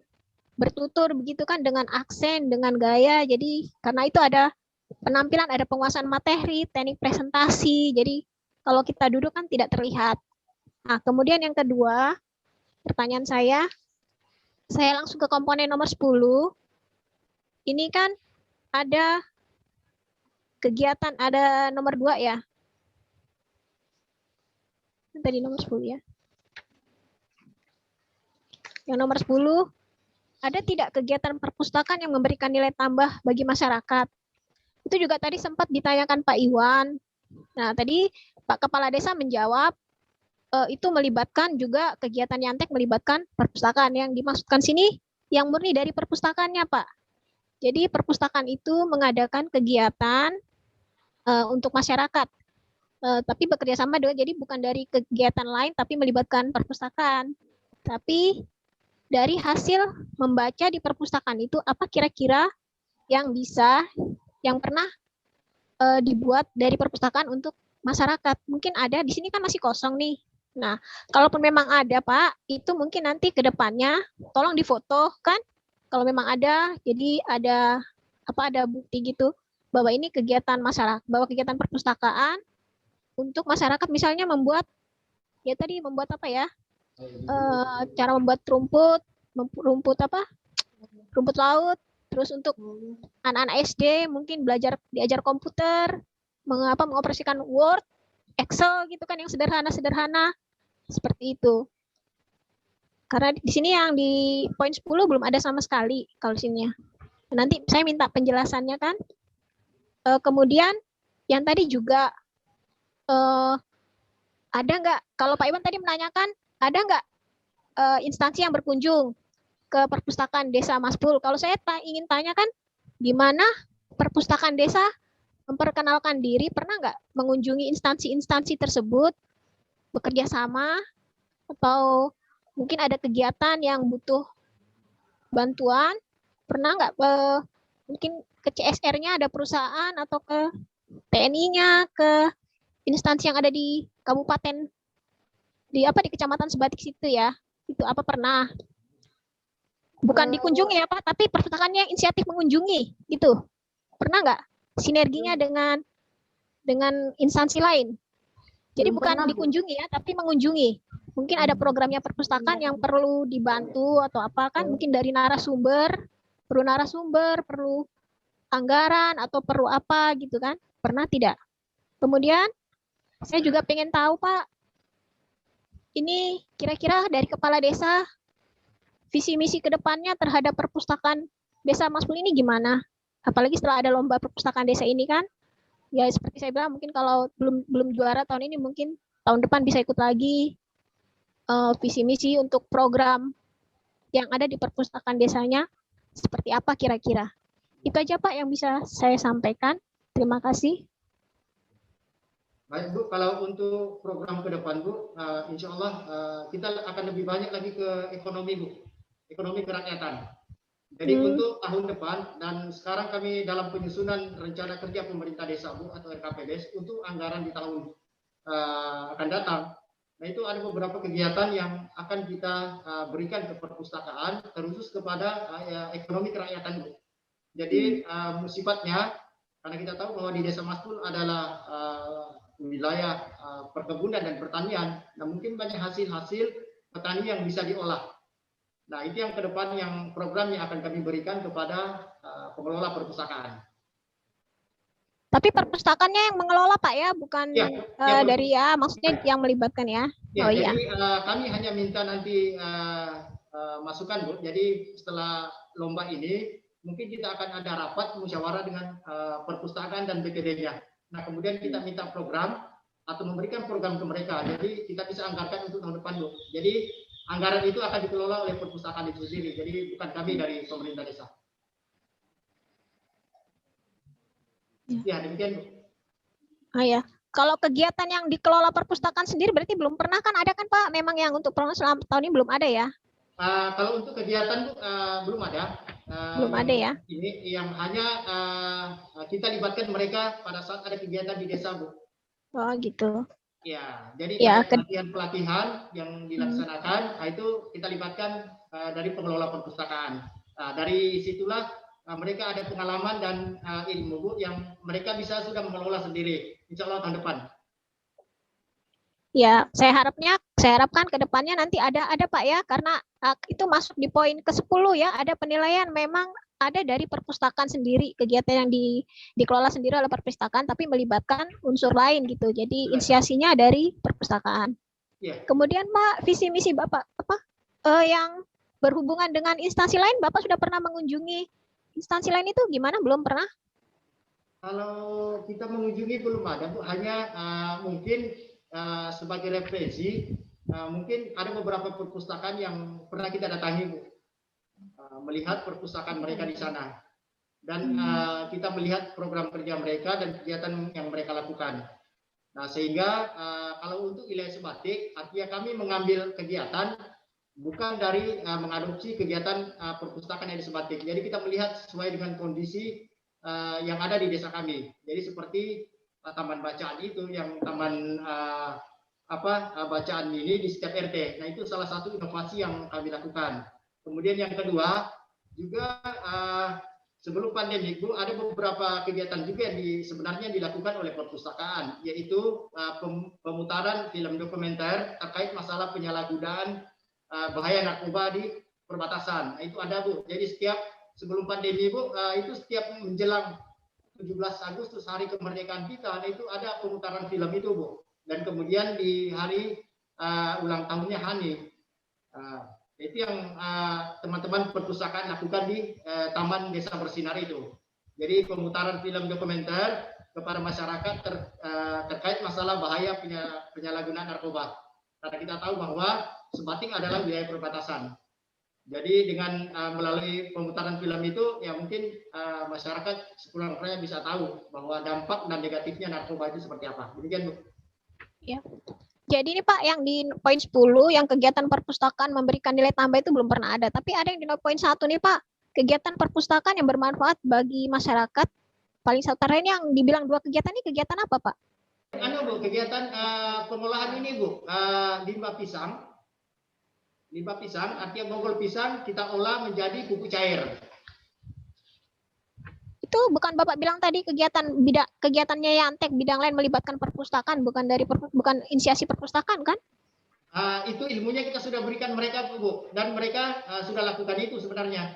bertutur begitu kan dengan aksen, dengan gaya. Jadi karena itu ada penampilan, ada penguasaan materi, teknik presentasi. Jadi kalau kita duduk kan tidak terlihat. Nah, kemudian yang kedua, pertanyaan saya langsung ke komponen nomor 10. Ini kan ada kegiatan, ada nomor 2 ya. Tadi nomor 10 ya. Yang nomor 10, ada tidak kegiatan perpustakaan yang memberikan nilai tambah bagi masyarakat? Itu juga tadi sempat ditanyakan Pak Iwan. Nah, tadi Pak Kepala Desa menjawab, itu melibatkan juga kegiatan Yantek melibatkan perpustakaan. Yang dimaksudkan sini yang murni dari perpustakaannya, Pak. Jadi perpustakaan itu mengadakan kegiatan untuk masyarakat, tapi bekerja sama dengan, jadi bukan dari kegiatan lain tapi melibatkan perpustakaan. Tapi dari hasil membaca di perpustakaan itu apa kira-kira yang pernah dibuat dari perpustakaan untuk masyarakat? Mungkin ada, di sini kan masih kosong nih. Nah, kalaupun memang ada, Pak, itu mungkin nanti ke depannya tolong difoto kan, kalau memang ada, jadi ada bukti gitu bahwa ini kegiatan masyarakat, bahwa kegiatan perpustakaan untuk masyarakat, misalnya membuat cara membuat rumput laut, terus untuk anak-anak SD mungkin diajar komputer, mengoperasikan Word, Excel gitu kan, yang sederhana seperti itu. Karena di sini yang di poin 10 belum ada sama sekali kalau sini ya. Nanti saya minta penjelasannya kan. Kemudian yang tadi juga ada nggak, kalau Pak Iwan tadi menanyakan ada nggak instansi yang berkunjung ke perpustakaan desa Maspul? Kalau saya ingin tanya kan, di mana perpustakaan desa memperkenalkan diri, pernah nggak mengunjungi instansi-instansi tersebut, bekerja sama, atau mungkin ada kegiatan yang butuh bantuan, pernah nggak mungkin ke CSR-nya ada perusahaan, atau ke TNI-nya, ke instansi yang ada di kabupaten, di kecamatan Sebatik situ ya, itu apa pernah? Bukan dikunjungi ya Pak, tapi perpustakaannya inisiatif mengunjungi, gitu. Pernah nggak sinerginya dengan instansi lain? Jadi bukan dikunjungi ya, tapi mengunjungi. Mungkin ada programnya perpustakaan yang perlu dibantu atau apa kan, mungkin dari narasumber, perlu anggaran atau perlu apa gitu kan. Pernah tidak? Kemudian saya juga pengen tahu Pak, ini kira-kira dari kepala desa visi misi ke depannya terhadap perpustakaan desa Maspul ini gimana? Apalagi setelah ada lomba perpustakaan desa ini kan, ya seperti saya bilang, mungkin kalau belum juara tahun ini, mungkin tahun depan bisa ikut lagi. Visi misi untuk program yang ada di perpustakaan desanya seperti apa kira-kira? Itu aja Pak yang bisa saya sampaikan. Terima kasih. Baik Bu, kalau untuk program ke depan Bu, insya Allah kita akan lebih banyak lagi ke ekonomi Bu, ekonomi kerakyatan. Jadi untuk tahun depan, dan sekarang kami dalam penyusunan rencana kerja pemerintah desa Bu atau RKPDes untuk anggaran di tahun akan datang. Nah itu ada beberapa kegiatan yang akan kita berikan ke perpustakaan, terkhusus kepada ekonomi kerakyatan Bu. Jadi sifatnya, karena kita tahu bahwa di Desa Maspul adalah wilayah perkebunan dan pertanian, nah mungkin banyak hasil-hasil petani yang bisa diolah. Nah itu yang ke depan, yang program yang akan kami berikan kepada pengelola perpustakaan. Tapi perpustakaannya yang mengelola Pak ya, bukan dari ya, maksudnya yang melibatkan ya. Ya, jadi kami hanya minta nanti masukan Bu. Jadi setelah lomba ini mungkin kita akan ada rapat musyawarah dengan perpustakaan dan BPD-nya. Nah kemudian kita minta program atau memberikan program ke mereka. Jadi kita bisa anggarkan untuk tahun depan Bu. Jadi anggaran itu akan dikelola oleh perpustakaan itu sendiri. Jadi bukan kami dari pemerintah desa. Ya, demikian Bu. Ya. Kalau kegiatan yang dikelola perpustakaan sendiri berarti belum pernah kan ada kan Pak? Memang yang untuk selama tahun ini belum ada ya? Kalau untuk kegiatan Bu, belum ada. Belum ada ya? Ini yang hanya kita libatkan mereka pada saat ada kegiatan di desa Bu. Oh gitu. Ya, jadi Ya, ada pelatihan yang dilaksanakan, itu kita libatkan dari pengelola perpustakaan. Dari situlah mereka ada pengalaman dan ilmu Bu yang mereka bisa sudah mengelola sendiri. Insya Allah tahun depan. Ya, saya harapkan ke depannya nanti ada Pak ya, karena itu masuk di poin ke-10 ya, ada penilaian memang ada dari perpustakaan sendiri, kegiatan yang dikelola sendiri oleh perpustakaan, tapi melibatkan unsur lain gitu. Jadi inisiasinya dari perpustakaan. Yeah. Kemudian Pak, visi misi Bapak yang berhubungan dengan instansi lain, Bapak sudah pernah mengunjungi instansi lain itu gimana? Belum pernah? Kalau kita mengunjungi belum ada Bu, hanya mungkin sebagai referensi, mungkin ada beberapa perpustakaan yang pernah kita datangi Bu, melihat perpustakaan mereka di sana, dan kita melihat program kerja mereka dan kegiatan yang mereka lakukan. Nah, sehingga kalau untuk wilayah Sebatik, artinya kami mengambil kegiatan bukan dari mengadopsi kegiatan perpustakaan yang di Sebatik. Jadi kita melihat sesuai dengan kondisi yang ada di desa kami. Jadi seperti taman bacaan itu, yang taman bacaan ini di setiap RT. Nah, itu salah satu inovasi yang kami lakukan. Kemudian yang kedua, juga sebelum pandemi Bu, ada beberapa kegiatan juga yang sebenarnya dilakukan oleh perpustakaan, yaitu pemutaran film dokumenter terkait masalah penyalahgunaan bahaya narkoba di perbatasan. Nah, itu ada Bu. Jadi sebelum pandemi Bu, itu setiap menjelang 17 Agustus hari kemerdekaan kita, itu ada pemutaran film itu Bu. Dan kemudian di hari ulang tahunnya HANI, itu yang teman-teman perpustakaan lakukan di Taman Desa Bersinar itu. Jadi pemutaran film dokumenter kepada masyarakat terkait masalah bahaya penyalahgunaan narkoba. Karena kita tahu bahwa Sebatik adalah wilayah perbatasan. Jadi dengan melalui pemutaran film itu, ya mungkin masyarakat sekurang-kurangnya bisa tahu bahwa dampak dan negatifnya narkoba itu seperti apa. Demikian Bu. Ya. Jadi ini Pak, yang di poin 10, yang kegiatan perpustakaan memberikan nilai tambah itu belum pernah ada. Tapi ada yang di poin 1 nih Pak, kegiatan perpustakaan yang bermanfaat bagi masyarakat. Paling utara ini yang dibilang 2 kegiatan ini kegiatan apa Pak? Bu, kegiatan pengolahan ini Bu, limbah pisang. Limbah pisang, artinya bonggol pisang kita olah menjadi pupuk cair. Itu bukan Bapak bilang tadi kegiatannya Yantek bidang lain melibatkan perpustakaan, bukan inisiasi perpustakaan kan? Itu ilmunya kita sudah berikan mereka Bu, dan mereka sudah lakukan itu sebenarnya.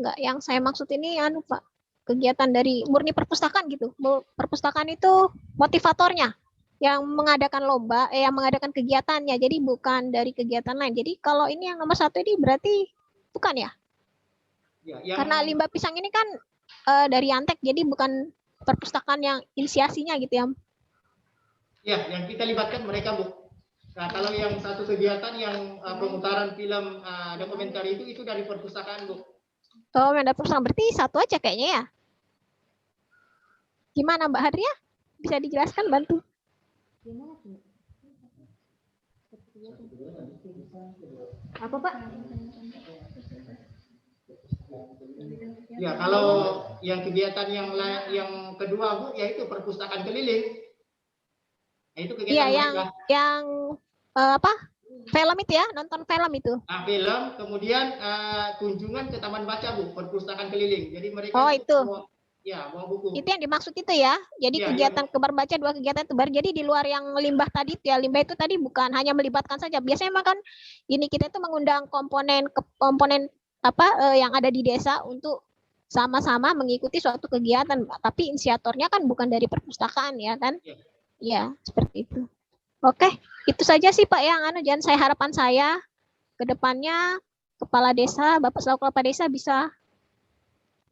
Enggak, yang saya maksud ini Pak, kegiatan dari murni perpustakaan gitu. Perpustakaan itu motivatornya yang mengadakan lomba, yang mengadakan kegiatannya, jadi bukan dari kegiatan lain. Jadi kalau ini yang nomor 1 ini berarti bukan ya? Ya, karena limbah pisang ini kan dari Yantek, jadi bukan perpustakaan yang inisiasinya gitu ya? Ya, yang kita libatkan mereka Bu. Nah, kalau yang satu kegiatan yang pemutaran film dokumenter itu dari perpustakaan Bu. Oh, ada perpustakaan, berarti 1 aja kayaknya ya? Gimana Mbak Hadria? Bisa dijelaskan, bantu? Apa Pak? Ya, kalau yang kegiatan yang kedua Bu, yaitu perpustakaan keliling. Nah, itu kegiatan iya, yang film itu ya, nonton film itu. Film, kemudian kunjungan ke taman baca Bu, perpustakaan keliling. Jadi mereka itu bawa buku. Itu yang dimaksud itu ya. Jadi kegiatan kebar baca 2 kegiatan itu baru. Jadi di luar yang limbah tadi ya, limbah itu tadi bukan hanya melibatkan saja. Biasanya memang kan ini kita itu mengundang komponen yang ada di desa untuk sama-sama mengikuti suatu kegiatan, tapi inisiatornya kan bukan dari perpustakaan ya kan? Ya, seperti itu. Oke, itu saja sih Pak yang harapan saya ke depannya kepala desa, Bapak selaku kepala desa bisa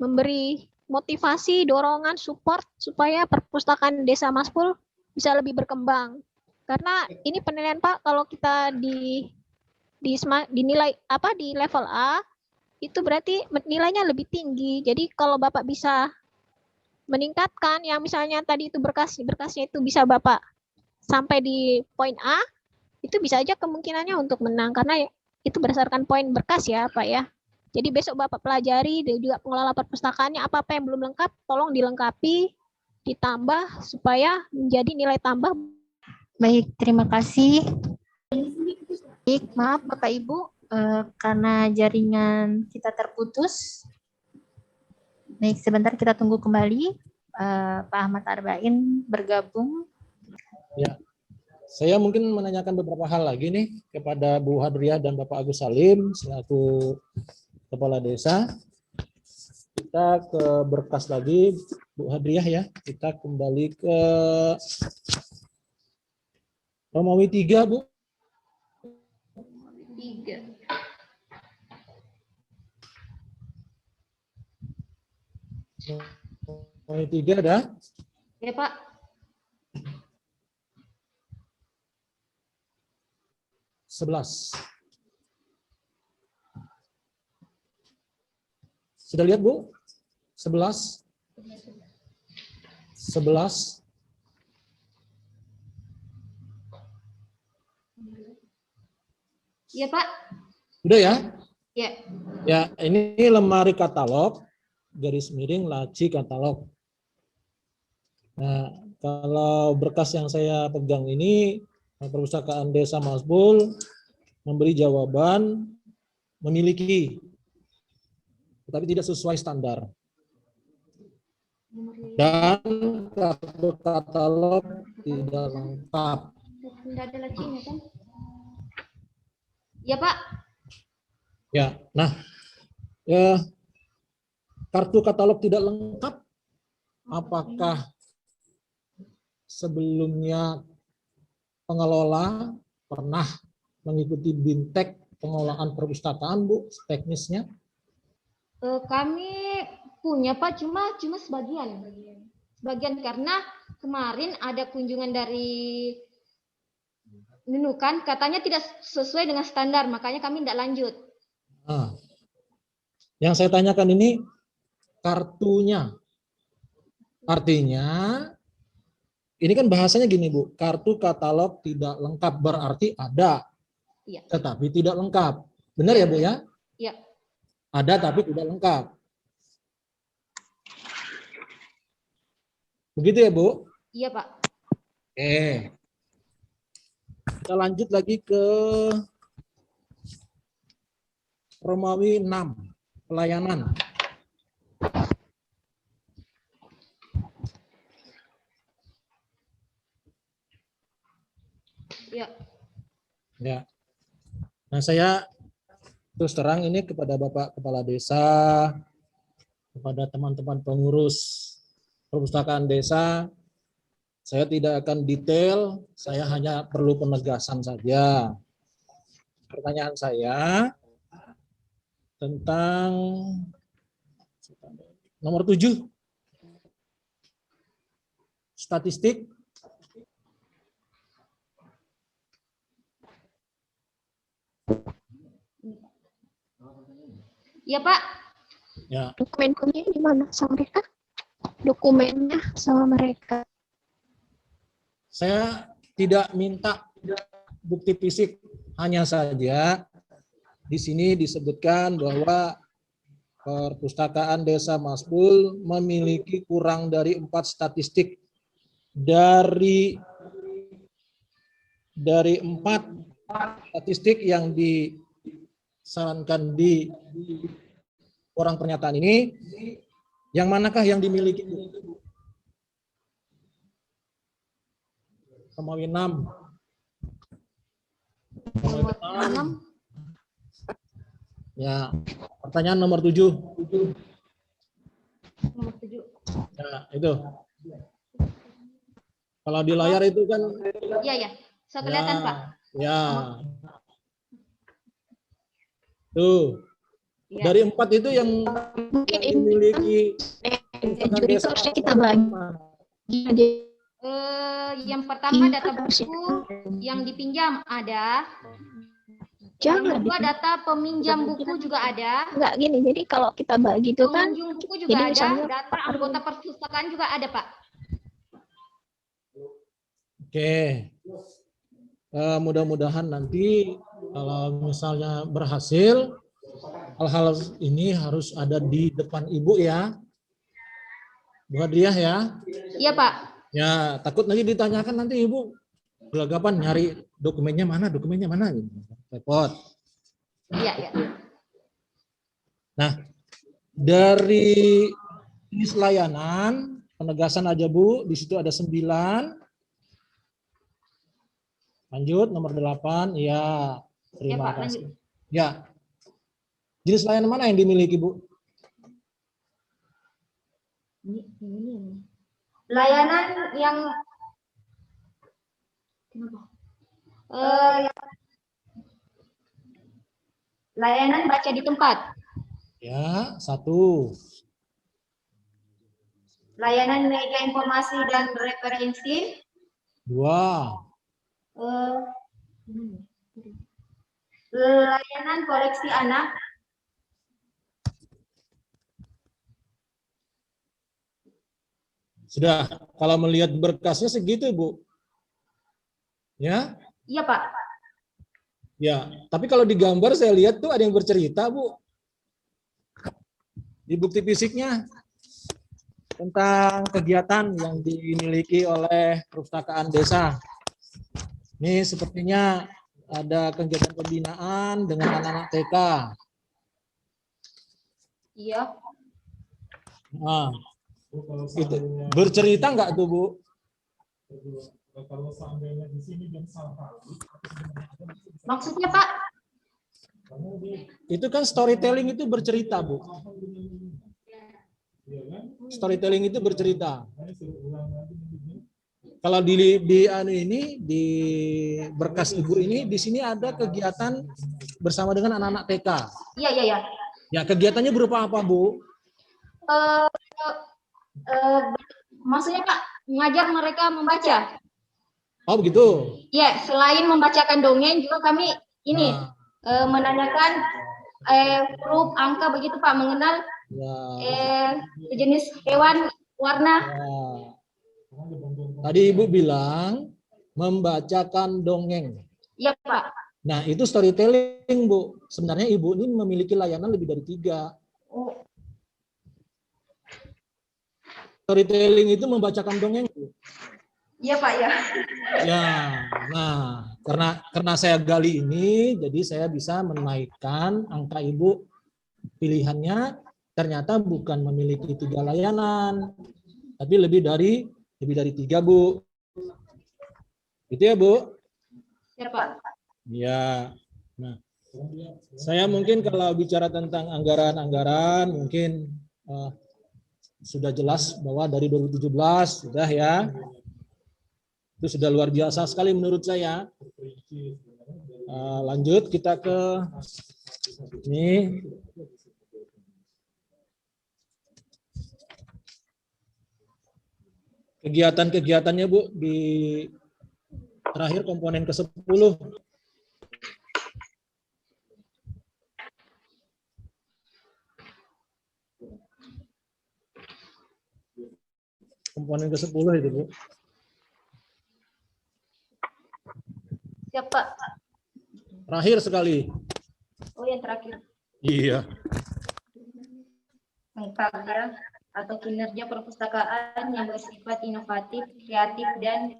memberi motivasi, dorongan, support supaya perpustakaan Desa Maspul bisa lebih berkembang. Karena ini penilaian Pak, kalau kita dinilai di level A itu berarti nilainya lebih tinggi. Jadi kalau Bapak bisa meningkatkan yang misalnya tadi itu berkasnya itu bisa Bapak sampai di poin A, itu bisa aja kemungkinannya untuk menang karena itu berdasarkan poin berkas ya Pak ya. Jadi besok Bapak pelajari dan juga pengelola perpustakaannya apa-apa yang belum lengkap tolong dilengkapi, ditambah supaya menjadi nilai tambah. Baik, terima kasih. Baik, maaf Bapak Ibu, karena jaringan kita terputus. Baik, sebentar kita tunggu kembali Pak Ahmad Arba'in bergabung. Ya, saya mungkin menanyakan beberapa hal lagi nih kepada Bu Hadriah dan Bapak Agus Salim selaku Kepala Desa. Kita ke berkas lagi, Bu Hadriah ya. Kita kembali ke Romawi 3, Bu. 3. Romawi 3 ada? Ya Pak. Sebelas. Sudah lihat, Bu? 11. 11. Iya Pak. Sudah ya? Ya. Ya, ini lemari katalog, garis miring laci katalog. Nah, kalau berkas yang saya pegang ini, Perpustakaan Desa Masbul memberi jawaban memiliki, tetapi tidak sesuai standar. Dan kartu katalog tidak lengkap. Tidak ada lacinya kan? Ya Pak. Ya, nah, ya, kartu katalog tidak lengkap. Apakah sebelumnya pengelola pernah mengikuti BIMTEK pengelolaan perpustakaan, Bu, teknisnya? Kami punya Pak, cuma sebagian. Sebagian karena kemarin ada kunjungan dari Nunukan, katanya tidak sesuai dengan standar, makanya kami tidak lanjut. Nah, yang saya tanyakan ini kartunya. Artinya, ini kan bahasanya gini, Bu, kartu katalog tidak lengkap berarti ada, Iya. tetapi tidak lengkap. Benar ya, Bu ya? Iya. Ada tapi tidak lengkap. Begitu ya, Bu? Iya, Pak. Oke. Kita lanjut lagi ke Romawi 6, pelayanan. Iya. Ya. Nah, saya terus terang ini kepada Bapak Kepala Desa, kepada teman-teman pengurus perpustakaan desa, saya tidak akan detail, saya hanya perlu penegasan saja. Pertanyaan saya tentang nomor 7, statistik. Iya, Pak. Ya. Dokumennya di mana sama mereka? Dokumennya sama mereka. Saya tidak minta bukti fisik, hanya saja di sini disebutkan bahwa perpustakaan Desa Masbul memiliki kurang dari 4 statistik dari 4 statistik yang disarankan di orang pernyataan ini, yang manakah yang dimiliki? Romawi 6. Nomor 6. Ya, pertanyaan nomor 7. Nomor 7. Ya, itu. Kalau di layar itu kan. Iya, ya. So kelihatan, Pak. Ya. Tuh. Ya. Dari 4 itu yang Mungkin dimiliki juri itu harusnya kita bagi. Yang pertama data buku yang dipinjam ada. Jangan. Yang kedua, data peminjam buku juga ada. Enggak gini, jadi kalau kita bagi itu kan, Pengunjung buku juga jadi ada. misalnya Data anggota perpustakaan juga ada, Pak. Oke. Mudah-mudahan nanti kalau misalnya berhasil, hal-hal ini harus ada di depan Ibu ya. Bu Hadriah ya. Iya, Pak. Ya, takut nanti ditanyakan nanti Ibu gelagapan nyari dokumennya mana gitu. Repot. Iya, iya. Nah, dari jenis layanan penegasan aja Bu, di situ ada 9. Lanjut nomor 8, ya. Terima Pak, kasih. Ya. Jenis layanan mana yang dimiliki, Bu? Layanan yang layanan baca di tempat. Ya, 1. Layanan media informasi dan referensi. 2. Layanan koleksi anak. Sudah, kalau melihat berkasnya segitu, Bu. Ya? Iya, Pak. Ya, tapi kalau di gambar saya lihat tuh ada yang bercerita, Bu. Di bukti fisiknya tentang kegiatan yang dimiliki oleh perpustakaan desa. Ini sepertinya ada kegiatan pembinaan dengan anak-anak TK. Iya. Nah, itu bercerita nggak tuh, Bu? Maksudnya, Pak? Itu kan storytelling itu bercerita, Bu. Storytelling itu bercerita. Kalau di anu ini di berkas Ibu ini di sini ada kegiatan bersama dengan anak-anak TK. Iya, iya, iya. Ya, kegiatannya berupa apa, Bu? Maksudnya, Pak, mengajar mereka membaca. Oh, begitu. Ya, selain membacakan dongeng juga kami ini menanyakan huruf, angka begitu, Pak, mengenal jenis hewan, warna. Tadi Ibu bilang membacakan dongeng. Iya, Pak. Nah, itu storytelling, Bu. Sebenarnya Ibu ini memiliki layanan lebih dari 3. Oh. Storytelling itu membacakan dongeng, Bu. Iya, Pak, ya. Ya, nah karena saya gali ini, jadi saya bisa menaikkan angka Ibu pilihannya. Ternyata bukan memiliki 3 layanan, tapi lebih dari 3, Bu. Itu ya, Bu? Ya, Pak. Ya. Nah, saya mungkin kalau bicara tentang anggaran mungkin sudah jelas bahwa dari 2017 sudah ya. Itu sudah luar biasa sekali menurut saya. Lanjut kita ke ini. Kegiatan-kegiatannya, Bu, di terakhir komponen ke-10. Komponen ke-10 itu, Bu. Siapa? Terakhir sekali. Oh, yang terakhir. Iya. Mengkaji atau kinerja perpustakaan yang bersifat inovatif, kreatif, dan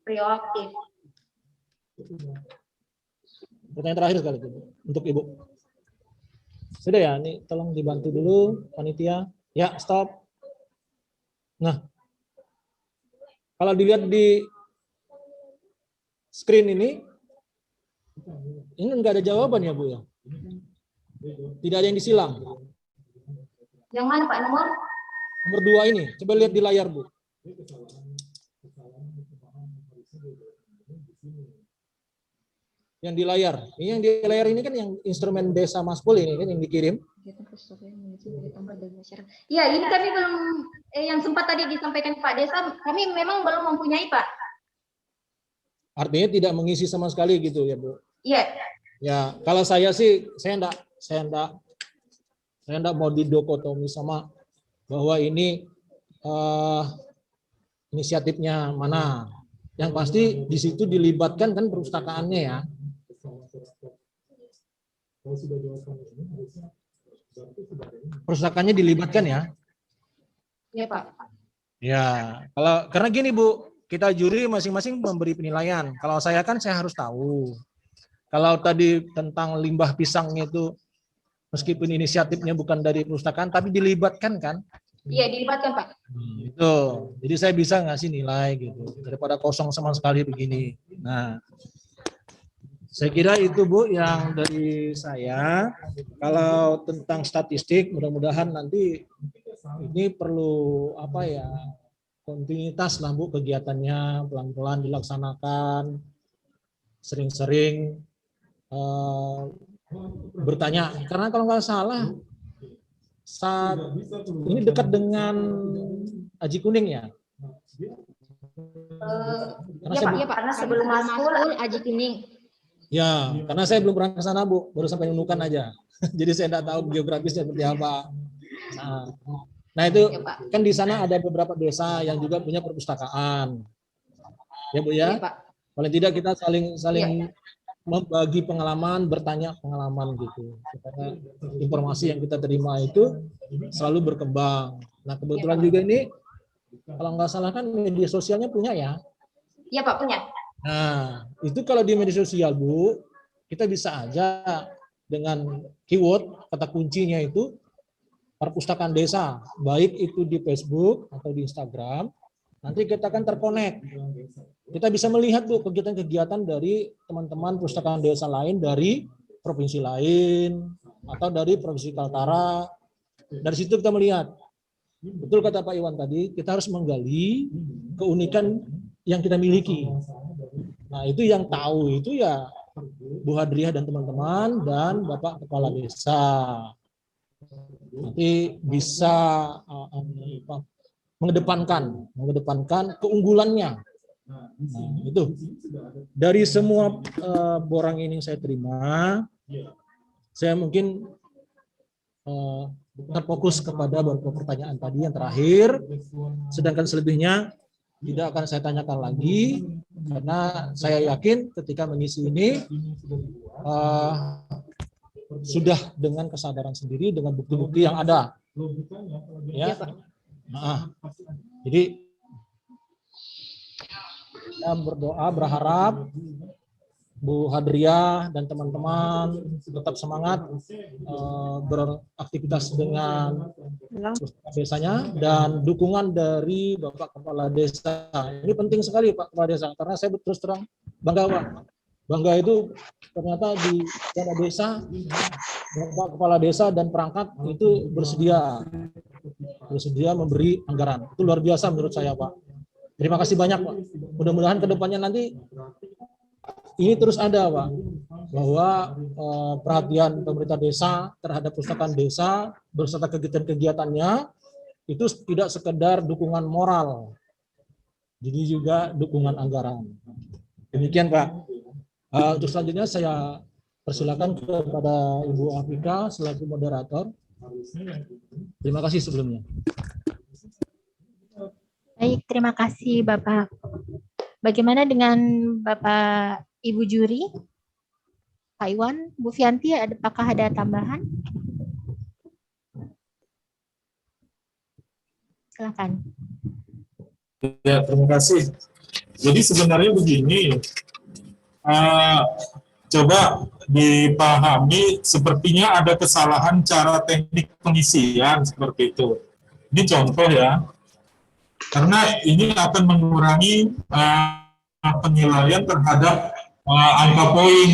proaktif. Pertanyaan terakhir sekali Bu, untuk Ibu. Sudah ya, ini tolong dibantu dulu panitia. Ya, stop. Nah, kalau dilihat di screen ini enggak ada jawaban ya, Bu ya. Tidak ada yang disilang. Yang mana, Pak, nomor? Nomor 2 ini, coba lihat di layar, Bu. Yang di layar. Ini yang di layar ini kan yang instrumen Desa Maspul ini kan yang dikirim. Ya, ini kami belum yang sempat tadi disampaikan Pak Desa, kami memang belum mempunyai, Pak. Artinya tidak mengisi sama sekali gitu ya, Bu. Iya. Ya, kalau saya sih saya enggak mau didokotomi sama bahwa ini inisiatifnya mana. Yang pasti di situ dilibatkan kan perpustakaannya ya. Perpustakaannya dilibatkan ya. Iya, Pak. Ya, karena gini Bu, kita juri masing-masing memberi penilaian. Kalau saya kan saya harus tahu. Kalau tadi tentang limbah pisangnya itu meskipun inisiatifnya bukan dari perpustakaan tapi dilibatkan kan? Iya, dilibatkan, Pak. Itu. Jadi saya bisa ngasih nilai gitu daripada kosong sama sekali begini. Nah, saya kira itu Bu yang dari saya. Kalau tentang statistik mudah-mudahan nanti ini perlu kontinuitas lah Bu kegiatannya, pelan-pelan dilaksanakan, sering-sering bertanya. Karena kalau nggak salah saat ini dekat dengan Aji Kuning ya. Iya Pak, karena sebelum masuk Aji Kuning. Ya, karena saya belum pernah ke sana Bu, baru sampai Nunukan aja. Jadi saya tidak tahu geografisnya seperti apa. Nah itu kan di sana ada beberapa desa yang juga punya perpustakaan. Ya Bu ya. Paling tidak kita saling membagi pengalaman, bertanya pengalaman gitu. Karena informasi yang kita terima itu selalu berkembang. Nah kebetulan juga ini kalau nggak salah kan media sosialnya punya ya? Iya Pak, punya. Nah itu kalau di media sosial Bu, kita bisa aja dengan keyword, kata kuncinya itu perpustakaan desa, baik itu di Facebook atau di Instagram, nanti kita akan terkonek. Kita bisa melihat Bu kegiatan-kegiatan dari teman-teman perpustakaan desa lain dari provinsi lain atau dari provinsi Kaltara. Dari situ kita melihat. Betul kata Pak Iwan tadi, kita harus menggali keunikan yang kita miliki. Nah, itu yang tahu itu ya Bu Hadriah dan teman-teman dan Bapak Kepala Desa. Nanti bisa mengedepankan keunggulannya. Nah, itu dari semua borang ini yang saya terima, saya mungkin terfokus kepada beberapa pertanyaan tadi yang terakhir, sedangkan selebihnya tidak akan saya tanyakan lagi karena saya yakin ketika mengisi ini sudah dengan kesadaran sendiri dengan bukti-bukti yang ada. Ya. Nah, jadi saya berdoa, berharap Bu Hadriah dan teman-teman tetap semangat beraktivitas dengan desanya dan dukungan dari Bapak Kepala Desa. Ini penting sekali Pak Kepala Desa karena saya terus terang bangga Pak. Bangga itu ternyata di dana desa Bapak Kepala Desa dan perangkat itu bersedia memberi anggaran. Itu luar biasa menurut saya Pak. Terima kasih banyak Pak. Mudah-mudahan kedepannya nanti ini terus ada Pak, bahwa perhatian pemerintah desa terhadap perpustakaan desa beserta kegiatan-kegiatannya itu tidak sekedar dukungan moral, jadi juga dukungan anggaran. Demikian Pak. Untuk selanjutnya saya persilakan kepada Ibu Afika selaku moderator. Terima kasih sebelumnya. Baik, terima kasih Bapak. Bagaimana dengan Bapak Ibu Juri? Pak Iwan, Bu Fianti, apakah ada tambahan? Silakan. Ya, terima kasih. Jadi sebenarnya begini, coba dipahami sepertinya ada kesalahan cara teknik pengisian seperti itu. Ini contoh ya, karena ini akan mengurangi penilaian terhadap angka poin.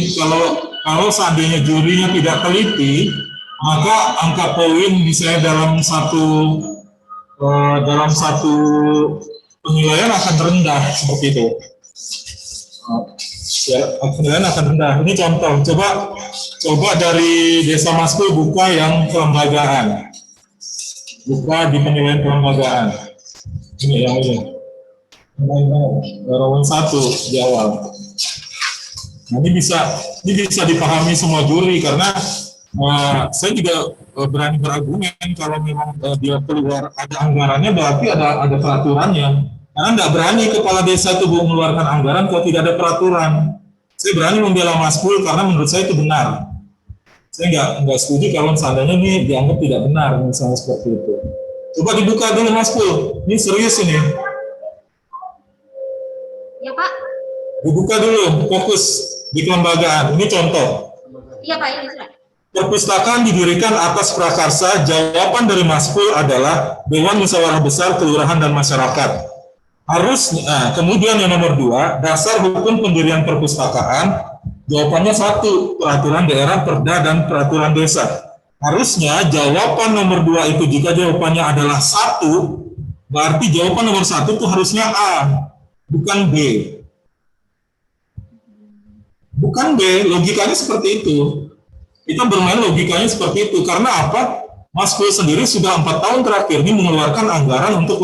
Kalau seandainya jurinya tidak teliti, maka angka poin misalnya dalam satu penilaian akan rendah seperti itu. Ya, penilaian akan rendah. Ini contoh. Coba dari Desa Maskul buka yang kelembagaan. Buka di penilaian kelembagaan. Ini yang ini. Rawan 1 di awal. Nah, ini bisa dipahami semua juri karena saya juga berani berargumen kalau memang dia keluar ada anggarannya berarti ada peraturannya. Karena nggak berani kepala desa itu mengeluarkan anggaran kalau tidak ada peraturan. Saya berani membela Mas Pul karena menurut saya itu benar. Saya nggak setuju kalau seandainya ini dianggap tidak benar misalnya seperti itu. Coba dibuka dulu Mas Pul, ini serius ini. Ya Pak. Dibuka dulu, fokus di kelembagaan. Ini contoh. Iya Pak, ini sudah. Perpustakaan didirikan atas prakarsa. Jawaban dari Mas Pul adalah Dewan Musyawarah Besar Kelurahan dan Masyarakat. Kemudian yang nomor 2, dasar hukum pendirian perpustakaan. Jawabannya 1, peraturan daerah, perda, dan peraturan desa. Harusnya jawaban nomor 2 itu jika jawabannya adalah 1, berarti jawaban nomor 1 itu harusnya A, bukan B. Bukan B, logikanya seperti itu. Kita bermain logikanya seperti itu. Karena apa? Mas Pul sendiri sudah 4 tahun terakhir ini mengeluarkan anggaran untuk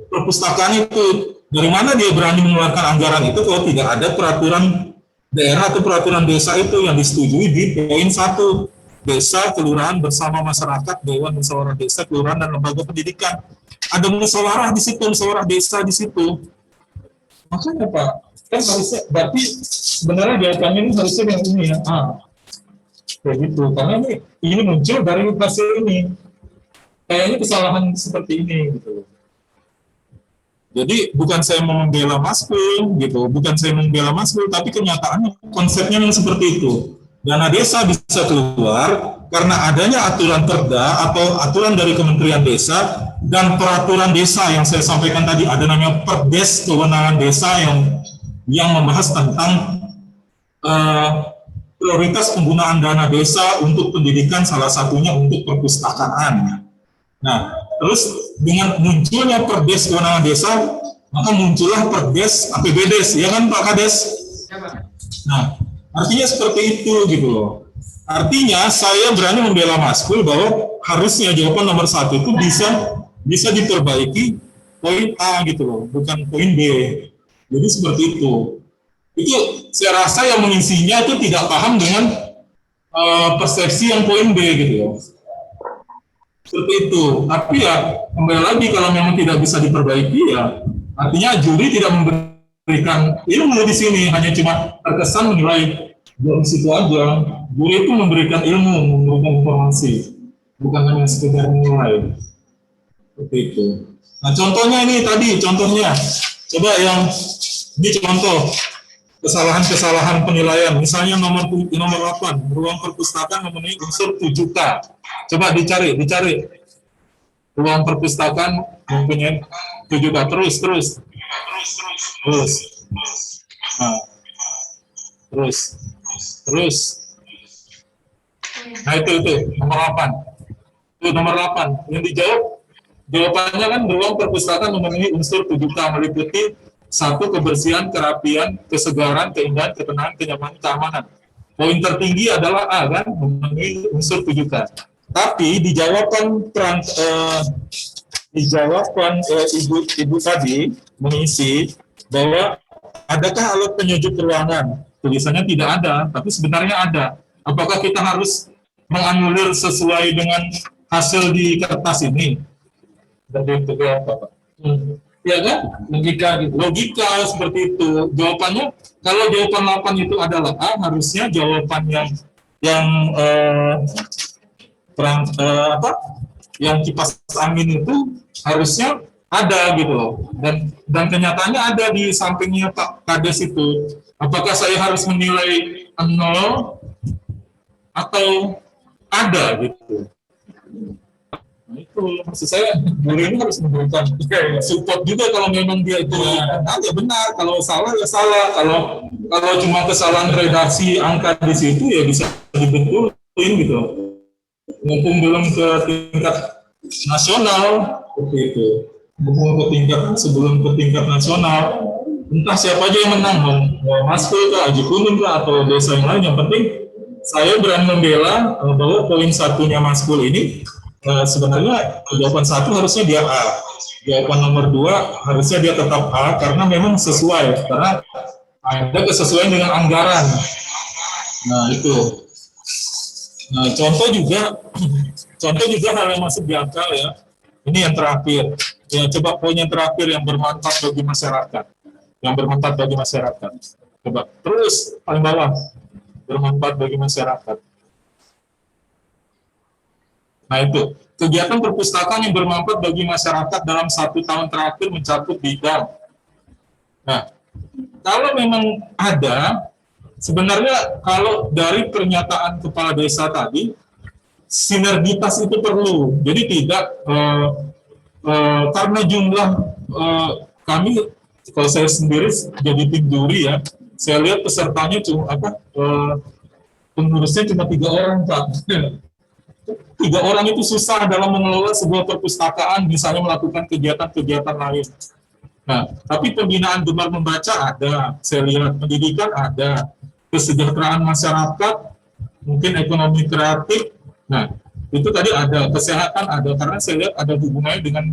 perpustakaan itu. Dari mana dia berani mengeluarkan anggaran itu kalau tidak ada peraturan daerah atau peraturan desa itu yang disetujui di poin 1. Desa, kelurahan bersama masyarakat, Dewan Musyawarah Desa, kelurahan dan lembaga pendidikan. Ada musyawarah di situ, musyawarah desa di situ. Makanya Pak, kan harusnya, berarti sebenarnya jawabannya ini harusnya yang ini ya. Kayak gitu, karena ini muncul dari hasil ini. Kayaknya kesalahan seperti ini gitu. Jadi bukan saya mau membela Mas Pul gitu, bukan saya membela Mas Pul, tapi kenyataannya konsepnya yang seperti itu. Dana desa bisa keluar karena adanya aturan perda atau aturan dari Kementerian Desa dan peraturan desa yang saya sampaikan tadi, ada namanya Perdes Kewenangan Desa yang membahas tentang prioritas penggunaan dana desa untuk pendidikan, salah satunya untuk perpustakaan. Nah, terus dengan munculnya Perdes Kewenangan Desa, maka muncullah Perdes APBDes, ya kan Pak Kades? Nah, artinya seperti itu gitu loh. Artinya saya berani membela Mas Pul bahwa harusnya jawaban nomor 1 itu bisa diperbaiki poin A gitu loh, bukan poin B. Jadi seperti itu. Itu saya rasa yang mengisinya itu tidak paham dengan persepsi yang poin B gitu loh. Seperti itu. Tapi ya kembali lagi kalau memang tidak bisa diperbaiki ya artinya juri tidak memberikan ilmu di sini, hanya cuma terkesan menilai dari situ aja. Juri itu memberikan ilmu, memberikan informasi, bukan hanya sekedar menilai. Seperti itu. Nah contohnya ini tadi, contohnya coba yang ini contoh kesalahan-kesalahan penilaian. Misalnya nomor 8, ruang perpustakaan memenuhi unsur 7K. Coba dicari. Ruang perpustakaan mempunyai 7K. Terus. Nah, terus. Nah itu nomor 8. Itu nomor 8. Yang dijawab, jawabannya kan ruang perpustakaan memenuhi unsur 7K meliputi 1. Kebersihan, kerapian, kesegaran, keindahan, ketenangan, kenyamanan, keamanan. Poin tertinggi adalah A kan, memenuhi unsur 7K. Tapi di jawaban ibu tadi mengisi bahwa adakah alat penyejuk ruangan? Tulisannya tidak ada, tapi sebenarnya ada. Apakah kita harus menganulir sesuai dengan hasil di kertas ini? Dari itu apa, Pak? Ya kan? Logika seperti itu. Jawabannya, kalau jawaban 8 itu adalah A, harusnya jawaban yang kipas angin itu harusnya ada gitu loh. Dan kenyataannya ada di sampingnya Pak Kades itu. Apakah saya harus menilai 0 atau ada gitu? Nah, itu maksud saya, guru ini harus memberikan support juga kalau memang dia itu benar, kalau salah ya salah, kalau cuma kesalahan redaksi angka di situ ya bisa dibetulin gitu. Mumpung belum ke tingkat nasional seperti itu. Sebelum ke tingkat nasional, entah siapa aja yang menang, Mas Pul kah, Haji Kunun kah, atau desa yang lain, yang penting saya berani membela bahwa poin 1-nya Mas Pul ini sebenarnya jawaban 1 harusnya dia A, jawaban nomor 2 harusnya dia tetap A karena memang sesuai, karena Ada kesesuaian dengan anggaran. Nah, itu. Nah, contoh juga hal yang masuk di akal ya. Ini yang terakhir. Ya, coba poin yang terakhir yang bermanfaat bagi masyarakat. Yang bermanfaat bagi masyarakat. Coba terus paling bawah, bermanfaat bagi masyarakat. Nah, itu kegiatan perpustakaan yang bermanfaat bagi masyarakat dalam 1 tahun terakhir mencakup bidang. Nah, kalau memang ada, sebenarnya kalau dari pernyataan kepala desa tadi, sinergitas itu perlu. Jadi tidak karena jumlah kami, kalau saya sendiri jadi tim juri ya, saya lihat pesertanya cuma pengurusnya cuma 3 orang, Pak. 3 orang itu susah dalam mengelola sebuah perpustakaan, misalnya melakukan kegiatan-kegiatan lain. Nah, tapi pembinaan gemar membaca ada, saya lihat pendidikan ada, kesejahteraan masyarakat, mungkin ekonomi kreatif. Nah, itu tadi ada, kesehatan ada, karena saya lihat ada hubungannya dengan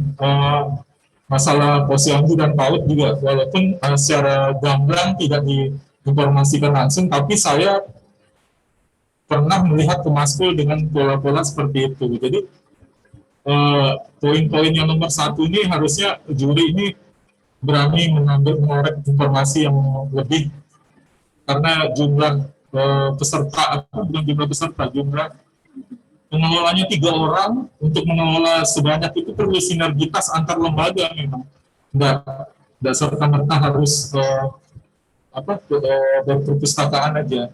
masalah posyandu dan PAUD juga, walaupun secara gamblang tidak diinformasikan langsung, tapi saya pernah melihat Kemaskul dengan pola-pola seperti itu. Jadi poin-poin yang nomor 1 ini harusnya juri ini berani mengorek informasi yang lebih, karena jumlah peserta, bukan jumlah peserta, jumlah pengelolanya 3 orang, untuk mengelola sebanyak itu perlu sinergitas antar lembaga memang. Nggak serta-merta harus berperpustakaan aja,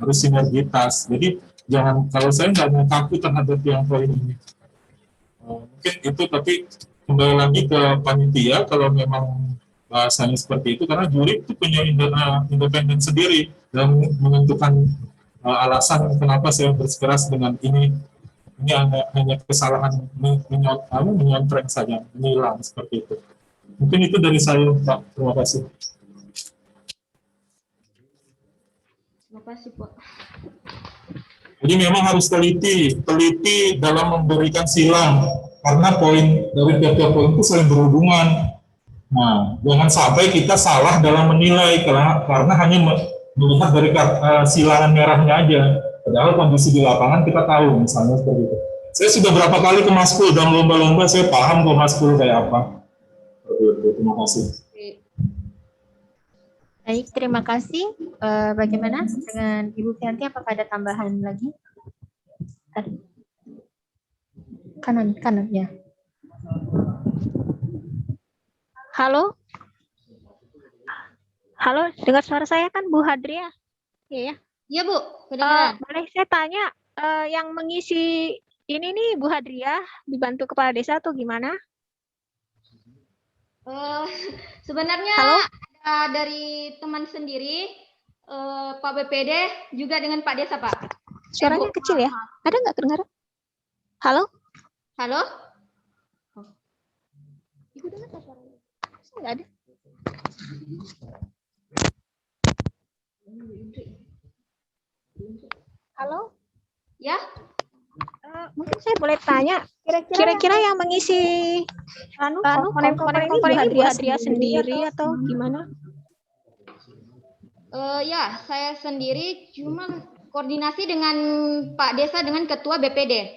harus sinergitas. Jadi jangan, kalau saya nggak mau takut terhadap yang poin ini. Mungkin itu, tapi kembali lagi ke panitia kalau memang bahasanya seperti itu, karena juri itu punya independen sendiri dalam menentukan alasan kenapa saya bersikeras dengan ini hanya kesalahan menyontreng saja, menilang seperti itu. Mungkin itu dari saya, Pak. Terima kasih. Terima kasih, Pak. Jadi memang harus teliti dalam memberikan silang, karena poin dari tiap-tiap poin itu saling berhubungan. Nah, jangan sampai kita salah dalam menilai karena hanya melihat dari silangan merahnya aja. Padahal kondisi di lapangan kita tahu, misalnya seperti itu. Saya sudah berapa kali ke Maskul dalam lomba-lomba, saya paham kok Maskul kayak apa. Terima kasih. Baik, terima kasih. Bagaimana dengan Ibu Fianti? Apakah ada tambahan lagi? Kanan ya. Halo? Halo, dengar suara saya kan Bu Hadria? Iya ya? Iya, Bu. Kedengaran. Boleh saya tanya, yang mengisi ini nih Bu Hadria, dibantu kepala desa atau gimana? Sebenarnya Halo? ada dari teman sendiri, Pak BPD, juga dengan Pak Desa, Pak. Suaranya kecil ya? Ada nggak kedengaran? Halo? Halo? Ibu dengar nggak suaranya? Nggak ada. Halo? Ya? Mungkin saya boleh tanya, kira-kira yang mengisi komponen-komponen ini Bu Hadria sendiri atau gimana? Ya, saya sendiri cuma koordinasi dengan Pak Desa dengan Ketua BPD.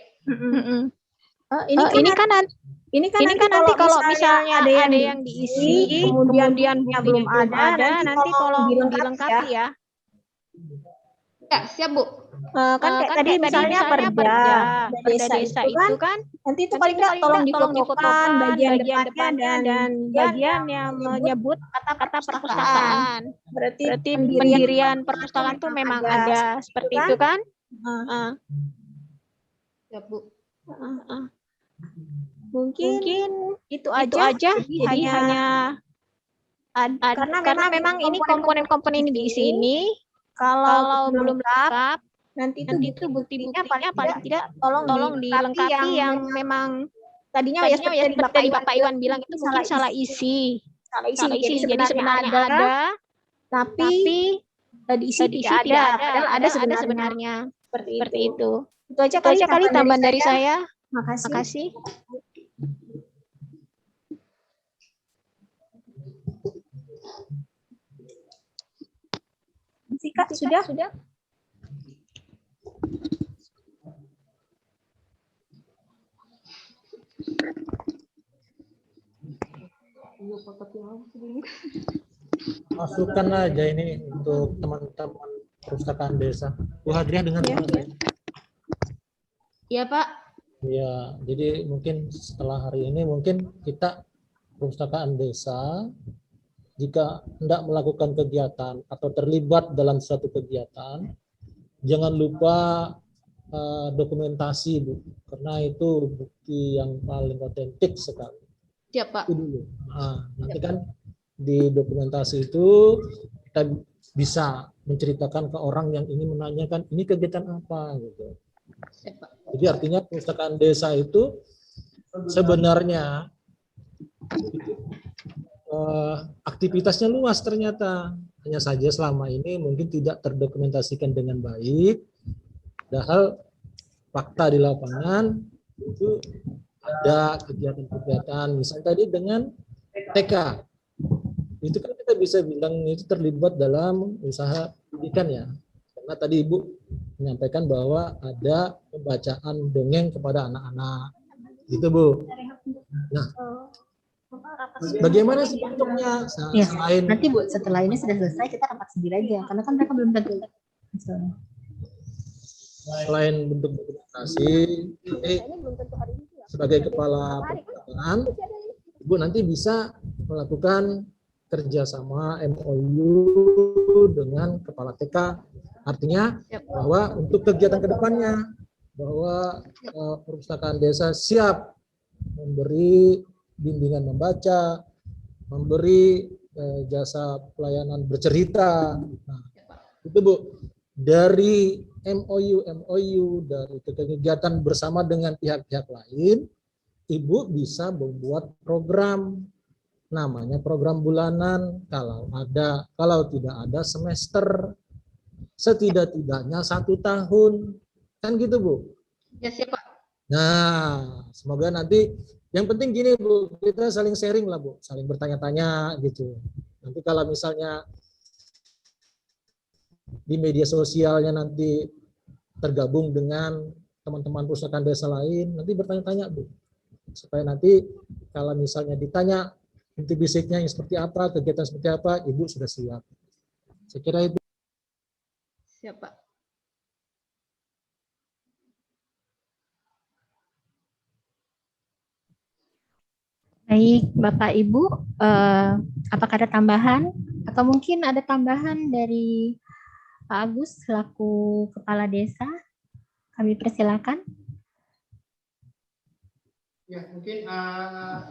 Ini kan nanti kalau misalnya ada yang diisi, kemudian belum ada, nanti tolong dilengkapi ya. Ya, siap, Bu. Kan tadi misalnya perda desa itu kan, nanti itu paling nggak tolong difotokan bagian depannya dan bagian yang menyebut kata perpustakaan. Berarti pendirian perpustakaan itu memang ada seperti itu kan? Siap, Bu. Mungkin itu aja. Jadi hanya karena memang ini komponen-komponen ini diisi ini. Kalau belum lengkap, nanti itu bukti-buktinya paling tidak tolong dilengkapi yang memang tadinya ya seperti tadi Bapak Iwan bilang itu mungkin salah isi. Jadi sebenarnya ada, tapi diisi tidak ada. Padahal ada sebenarnya. Seperti itu. Itu aja kali tambahan dari saya. Makasih. sih Kak? Sudah? Masukkan aja ini untuk teman-teman perpustakaan desa. Bu Hadriah dengar Iya, suara saya? Iya, Pak. Ya, jadi mungkin setelah hari ini mungkin kita perpustakaan desa jika hendak melakukan kegiatan atau terlibat dalam suatu kegiatan, jangan lupa dokumentasi, Bu, karena itu bukti yang paling otentik sekali. Siap, Pak. Itu dulu. Nah, nanti kan di dokumentasi itu kita bisa menceritakan ke orang yang ingin menanyakan ini kegiatan apa gitu. Siap, Pak. Jadi artinya perpustakaan desa itu sebenarnya aktivitasnya luas ternyata. Hanya saja selama ini mungkin tidak terdokumentasikan dengan baik. Padahal fakta di lapangan itu ada kegiatan-kegiatan, misalnya tadi dengan TK. Itu kan kita bisa bilang itu terlibat dalam usaha pendidikan ya. Karena tadi Ibu menyampaikan bahwa ada pembacaan dongeng kepada anak-anak. Gitu Bu. Nah, bagaimana sih bentuknya? Ya, Selain nanti Bu, setelah ini sudah selesai kita rapat sendiri aja, karena kan mereka belum tentu. selain bentuk dokumentasi, ini sebagai kepala perpustakaan, Ibu nanti bisa melakukan kerjasama MOU dengan kepala TK. Artinya bahwa untuk kegiatan kedepannya, bahwa perpustakaan desa siap memberi bimbingan membaca, memberi jasa pelayanan bercerita. Nah, itu Bu, dari MOU dari kegiatan bersama dengan pihak-pihak lain, Ibu bisa membuat program, namanya program bulanan, kalau tidak ada semester, setidak-tidaknya 1 tahun, kan gitu Bu. Ya, siap, Pak. Nah, semoga nanti yang penting gini Bu, kita saling sharing lah Bu, saling bertanya-tanya gitu. Nanti kalau misalnya di media sosialnya nanti tergabung dengan teman-teman perpustakaan desa lain, nanti bertanya-tanya Bu. Supaya nanti kalau misalnya ditanya inti basicnya yang seperti apa, kegiatan seperti apa, Ibu sudah siap. Saya kira itu. Siap, Pak. Baik, Bapak Ibu, apakah ada tambahan? Atau mungkin ada tambahan dari Pak Agus selaku Kepala Desa? Kami persilakan. Ya, mungkin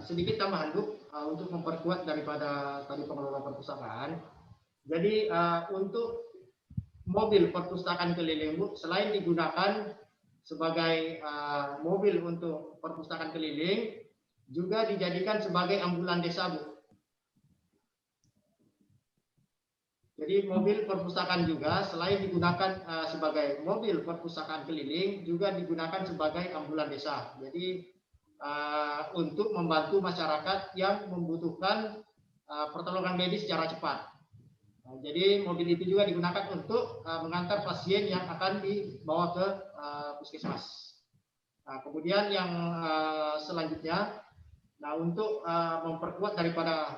sedikit tambahan Bu, untuk memperkuat daripada tadi pengelola perpustakaan. Jadi untuk mobil perpustakaan keliling Bu, selain digunakan sebagai mobil untuk perpustakaan keliling, juga dijadikan sebagai ambulan desa Bu. Jadi mobil perpustakaan juga selain digunakan sebagai mobil perpustakaan keliling, juga digunakan sebagai ambulan desa. Jadi untuk membantu masyarakat yang membutuhkan pertolongan medis secara cepat. Jadi mobil itu juga digunakan untuk mengantar pasien yang akan dibawa ke puskesmas. Kemudian yang selanjutnya, untuk memperkuat daripada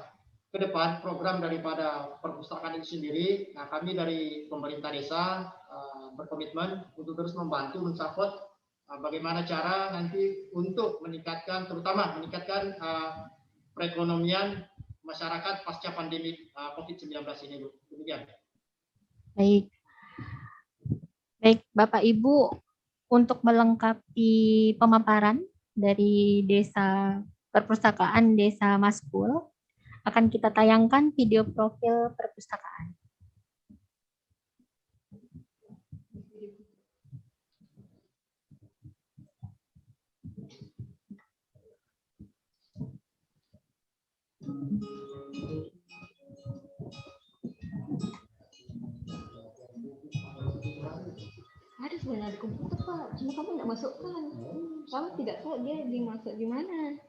ke depan program daripada perpustakaan itu sendiri, kami dari pemerintah desa berkomitmen untuk terus membantu mensupport bagaimana cara nanti untuk terutama meningkatkan perekonomian masyarakat pasca pandemi COVID-19 ini, Bu. Demikian. Baik. Baik, Bapak Ibu, untuk melengkapi pemaparan dari Desa Perpustakaan Desa Maspul, akan kita tayangkan video profil perpustakaan. Ada sebenarnya di komputer, Pak. Cuma kamu nggak masukkan. Kamu tidak tahu dia dimasuk di mana.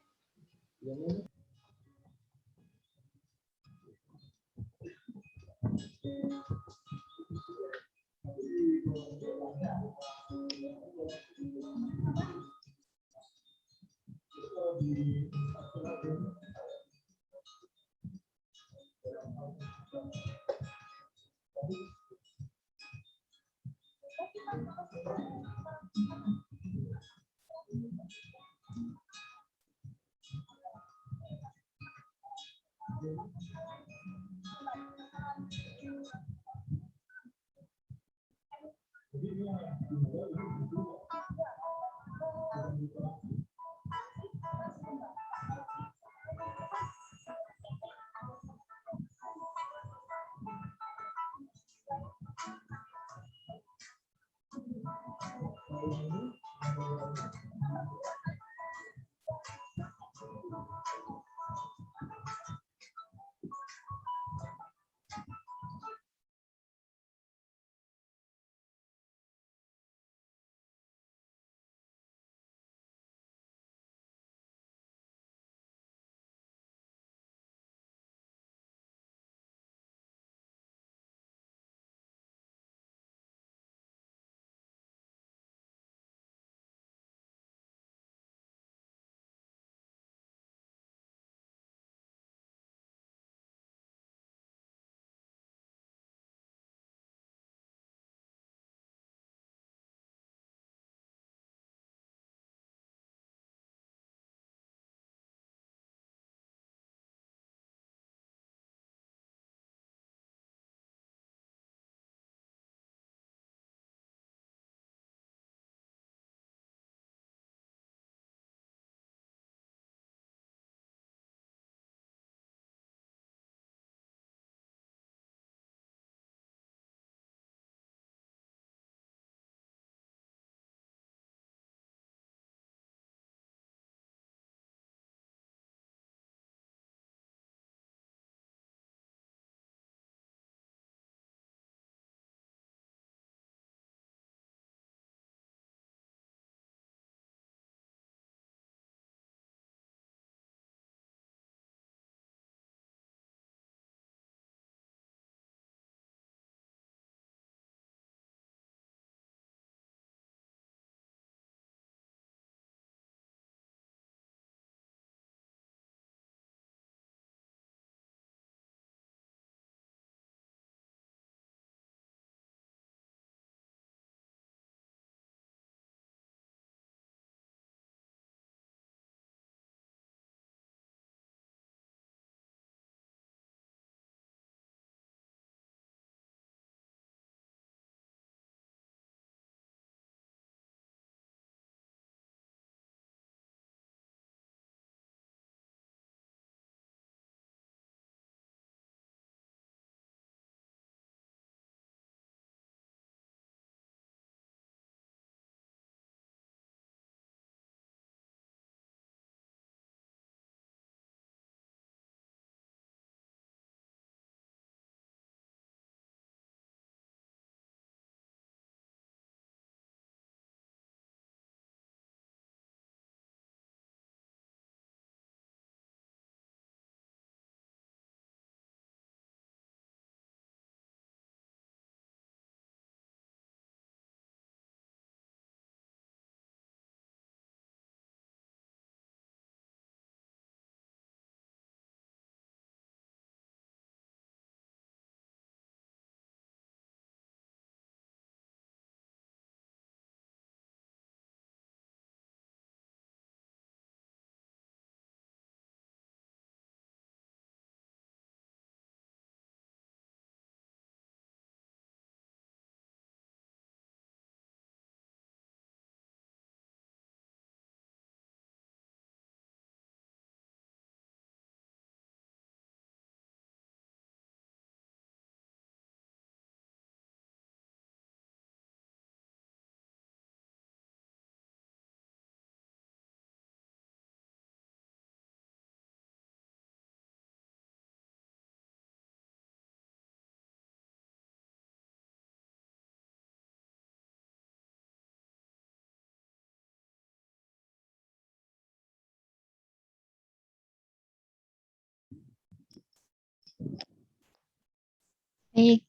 Baik,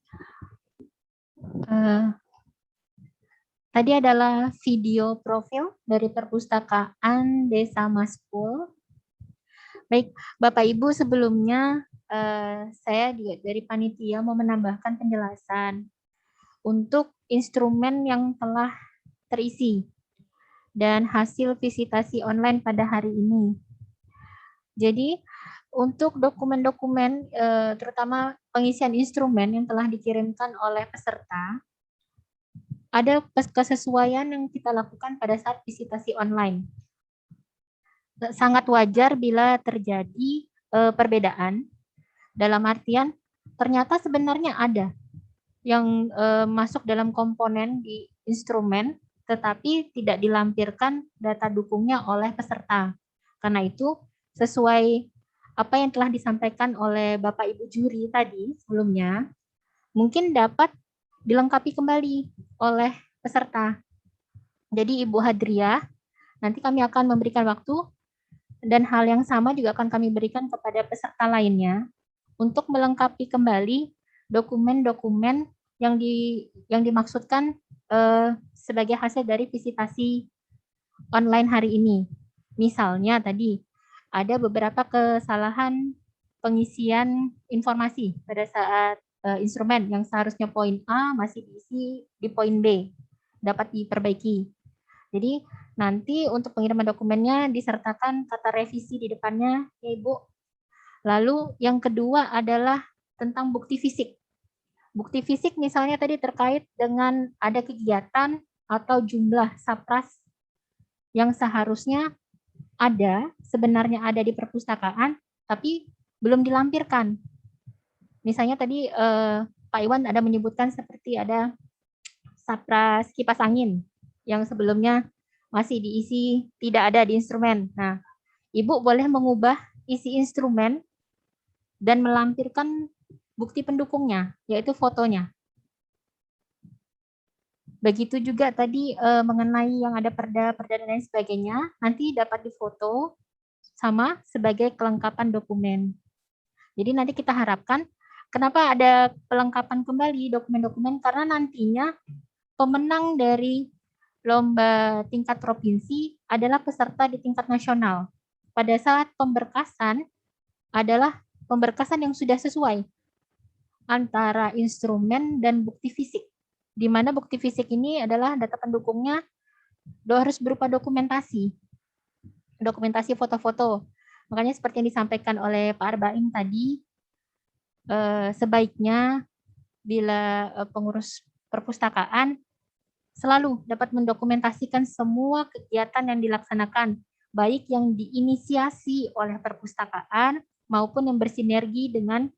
eh, Tadi adalah video profil dari Perpustakaan Desa Maspul. Baik, Bapak Ibu, sebelumnya saya juga dari panitia mau menambahkan penjelasan untuk instrumen yang telah terisi dan hasil visitasi online pada hari ini. Jadi untuk dokumen-dokumen, terutama pengisian instrumen yang telah dikirimkan oleh peserta, ada kesesuaian yang kita lakukan pada saat visitasi online. Sangat wajar bila terjadi perbedaan, dalam artian ternyata sebenarnya ada yang masuk dalam komponen di instrumen, tetapi tidak dilampirkan data dukungnya oleh peserta. Karena itu, sesuai apa yang telah disampaikan oleh Bapak Ibu juri tadi sebelumnya, mungkin dapat dilengkapi kembali oleh peserta. Jadi Ibu Hadriah, nanti kami akan memberikan waktu dan hal yang sama juga akan kami berikan kepada peserta lainnya untuk melengkapi kembali dokumen-dokumen yang dimaksudkan sebagai hasil dari visitasi online hari ini. Misalnya tadi ada beberapa kesalahan pengisian informasi pada saat instrumen yang seharusnya poin A masih diisi di poin B, dapat diperbaiki. Jadi nanti untuk pengiriman dokumennya disertakan kata revisi di depannya, ya Ibu. Lalu yang kedua adalah tentang bukti fisik. Bukti fisik misalnya tadi terkait dengan ada kegiatan atau jumlah sapras yang seharusnya ada, sebenarnya ada di perpustakaan, tapi belum dilampirkan. Misalnya tadi Pak Iwan ada menyebutkan seperti ada sapras kipas angin yang sebelumnya masih diisi tidak ada di instrumen. Nah, Ibu boleh mengubah isi instrumen dan melampirkan bukti pendukungnya, yaitu fotonya. Begitu juga tadi mengenai yang ada perda dan lain sebagainya, nanti dapat difoto sama sebagai kelengkapan dokumen. Jadi nanti kita harapkan, kenapa ada pelengkapan kembali dokumen-dokumen, karena nantinya pemenang dari lomba tingkat provinsi adalah peserta di tingkat nasional. Pada saat pemberkasan adalah pemberkasan yang sudah sesuai antara instrumen dan bukti fisik, di mana bukti fisik ini adalah data pendukungnya harus berupa dokumentasi foto-foto. Makanya seperti yang disampaikan oleh Pak Arbaim tadi, sebaiknya bila pengurus perpustakaan selalu dapat mendokumentasikan semua kegiatan yang dilaksanakan, baik yang diinisiasi oleh perpustakaan maupun yang bersinergi dengan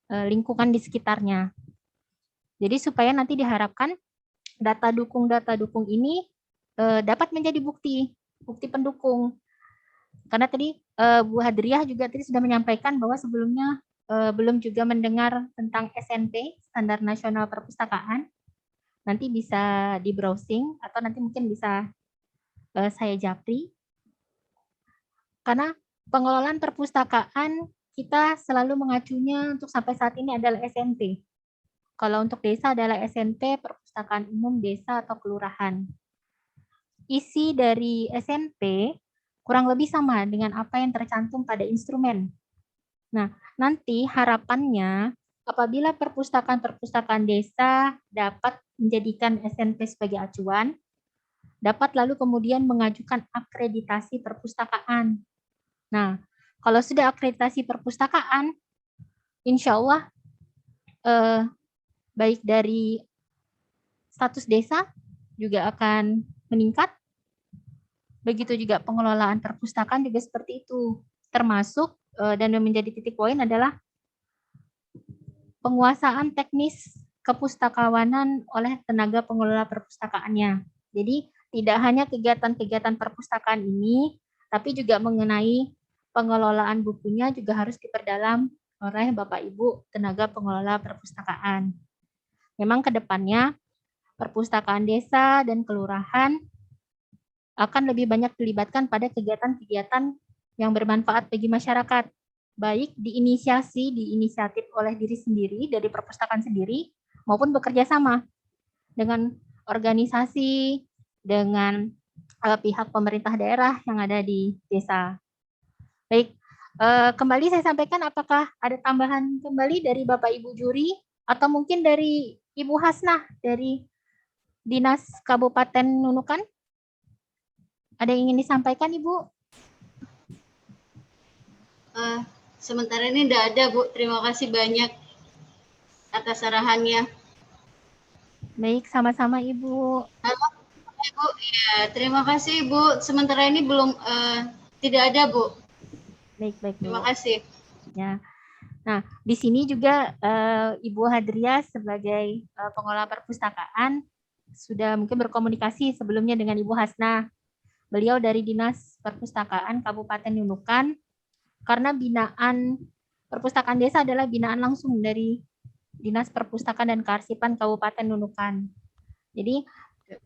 lingkungan di sekitarnya. Jadi supaya nanti diharapkan data dukung ini dapat menjadi bukti pendukung. Karena tadi Bu Hadriah juga tadi sudah menyampaikan bahwa sebelumnya belum juga mendengar tentang SNP, Standar Nasional Perpustakaan. Nanti bisa di browsing atau nanti mungkin bisa saya japri. Karena pengelolaan perpustakaan kita selalu mengacunya untuk sampai saat ini adalah SNP. Kalau untuk desa adalah SNP, Perpustakaan Umum Desa atau Kelurahan. Isi dari SNP kurang lebih sama dengan apa yang tercantum pada instrumen. Nah, nanti harapannya apabila perpustakaan desa dapat menjadikan SNP sebagai acuan, dapat lalu kemudian mengajukan akreditasi perpustakaan. Nah, kalau sudah akreditasi perpustakaan, insya Allah baik dari status desa juga akan meningkat. Begitu juga pengelolaan perpustakaan juga seperti itu. Termasuk dan yang menjadi titik poin adalah penguasaan teknis kepustakawanan oleh tenaga pengelola perpustakaannya. Jadi tidak hanya kegiatan-kegiatan perpustakaan ini, tapi juga mengenai pengelolaan bukunya juga harus diperdalam oleh Bapak Ibu tenaga pengelola perpustakaan. Memang ke depannya perpustakaan desa dan kelurahan akan lebih banyak dilibatkan pada kegiatan-kegiatan yang bermanfaat bagi masyarakat, baik diinisiatif oleh diri sendiri dari perpustakaan sendiri maupun bekerja sama dengan organisasi, dengan pihak pemerintah daerah yang ada di desa. Baik, kembali saya sampaikan, apakah ada tambahan kembali dari Bapak Ibu juri atau mungkin dari Ibu Hasnah dari Dinas Kabupaten Nunukan? Ada yang ingin disampaikan, Ibu? Sementara ini tidak ada, Bu. Terima kasih banyak atas arahannya. Baik, sama-sama Ibu. Halo, Ibu. Ya, terima kasih, Bu. Sementara ini belum tidak ada, Bu. Baik, Terima Bu. kasih. Ya. Nah, di sini juga Ibu Hadria sebagai pengelola perpustakaan sudah mungkin berkomunikasi sebelumnya dengan Ibu Hasnah. Beliau dari Dinas Perpustakaan Kabupaten Nunukan, karena binaan perpustakaan desa adalah binaan langsung dari Dinas Perpustakaan dan Kearsipan Kabupaten Nunukan. Jadi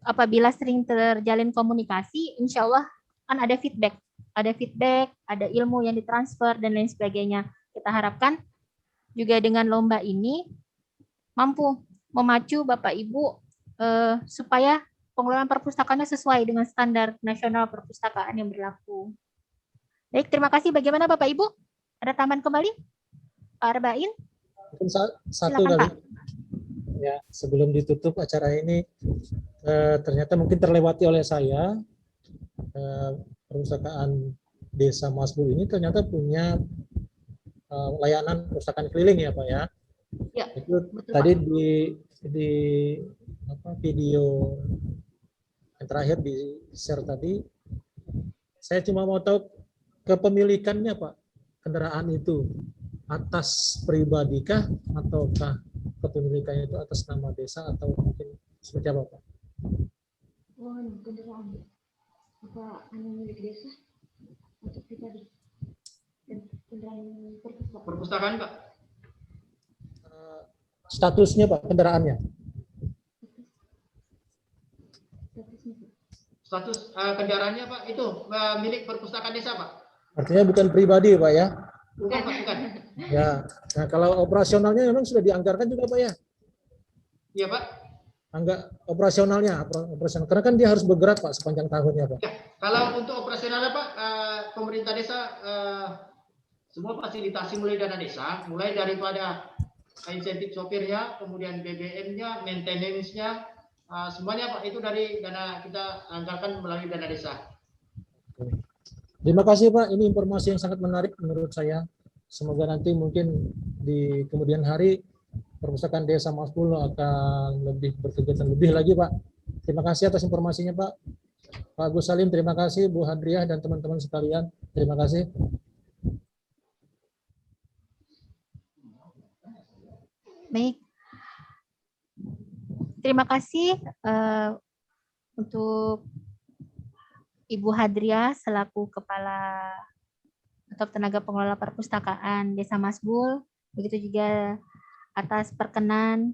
apabila sering terjalin komunikasi, insya Allah kan ada feedback, ada ilmu yang ditransfer dan lain sebagainya. Kita harapkan juga dengan lomba ini mampu memacu Bapak Ibu supaya pengelolaan perpustakaannya sesuai dengan standar nasional perpustakaan yang berlaku. Baik, terima kasih. Bagaimana Bapak Ibu? Ada tambahan kembali? Pak Arbain? Satu Silakan, kali. Pak. Ya, sebelum ditutup acara ini, ternyata mungkin terlewati oleh saya, perpustakaan Desa Masbul ini ternyata punya layanan perpustakaan keliling ya Pak ya. Ya, Itu betul, tadi Pak. di video yang terakhir di share tadi, saya cuma mau tahu kepemilikannya Pak, kendaraan itu atas pribadikah ataukah kepemilikannya itu atas nama desa atau mungkin seperti apa Pak? Oh, kendaraan. Apa milik desa untuk pribadi? Kendaraan perpustakaan. Perpustakaan, Pak. Statusnya Pak, kendaraannya? Status kendaraannya, Pak, itu milik perpustakaan desa, Pak. Artinya bukan pribadi Pak ya? Bukan, Pak, bukan. Ya, nah kalau operasionalnya memang sudah dianggarkan juga Pak ya? Iya, Pak. Operasional. Karena kan dia harus bergerak Pak sepanjang tahunnya Pak. Ya, kalau untuk operasionalnya, Pak, pemerintah desa semua fasilitasi mulai dana desa, mulai daripada insentif sopirnya, kemudian BBM-nya, maintenance-nya, semuanya Pak itu dari dana kita anggarkan melalui dana desa. Terima kasih Pak, ini informasi yang sangat menarik menurut saya. Semoga nanti mungkin di kemudian hari perpustakaan Desa Masbul akan lebih berkegiatan lebih lagi Pak. Terima kasih atas informasinya Pak. Pak Agus Salim, terima kasih. Bu Hadriah dan teman-teman sekalian, terima kasih. Baik. Terima kasih untuk Ibu Hadria selaku Kepala atau Tenaga Pengelola Perpustakaan Desa Masbul. Begitu juga atas perkenan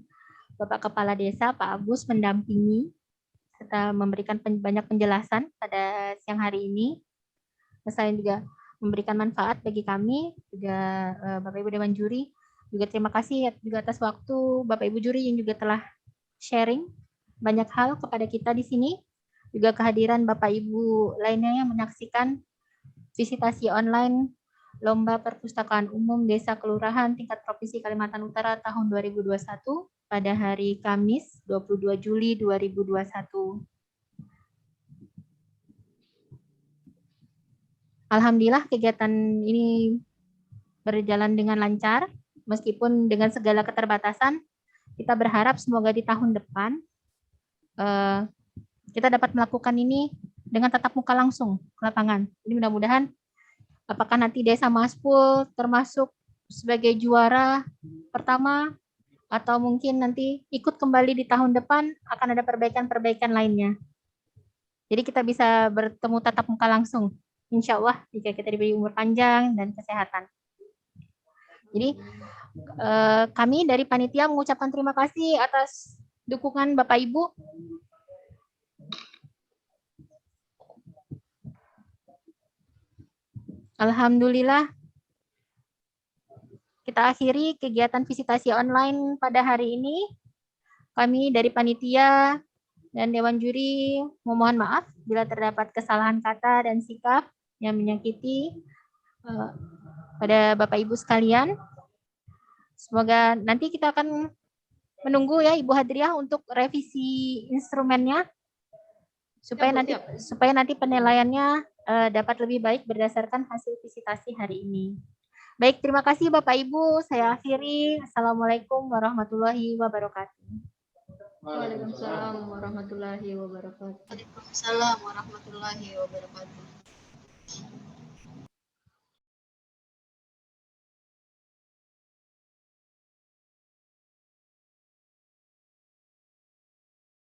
Bapak Kepala Desa Pak Agus mendampingi serta memberikan banyak penjelasan pada siang hari ini. Selain juga memberikan manfaat bagi kami, juga Bapak Ibu Dewan Juri. Juga terima kasih juga atas waktu Bapak Ibu Juri yang juga telah sharing banyak hal kepada kita di sini. Juga kehadiran Bapak Ibu lainnya yang menyaksikan visitasi online Lomba Perpustakaan Umum Desa Kelurahan tingkat Provinsi Kalimantan Utara tahun 2021 pada hari Kamis 22 Juli 2021. Alhamdulillah kegiatan ini berjalan dengan lancar, meskipun dengan segala keterbatasan. Kita berharap semoga di tahun depan kita dapat melakukan ini dengan tatap muka langsung ke lapangan. Ini mudah-mudahan apakah nanti Desa Masbul termasuk sebagai juara pertama atau mungkin nanti ikut kembali di tahun depan akan ada perbaikan-perbaikan lainnya. Jadi kita bisa bertemu tatap muka langsung. Insya Allah jika kita diberi umur panjang dan kesehatan. Jadi kami dari panitia mengucapkan terima kasih atas dukungan Bapak Ibu. Alhamdulillah kita akhiri kegiatan visitasi online pada hari ini. Kami dari panitia Dan Dewan Juri memohon maaf bila terdapat kesalahan kata dan sikap yang menyakiti pada Bapak Ibu sekalian. Semoga nanti kita akan menunggu ya Ibu Hadriah untuk revisi instrumennya supaya nanti penilaiannya dapat lebih baik berdasarkan hasil visitasi hari ini. Baik, terima kasih Bapak Ibu. Saya akhiri. Assalamualaikum warahmatullahi wabarakatuh. Waalaikumsalam warahmatullahi wabarakatuh. Waalaikumsalam warahmatullahi wabarakatuh.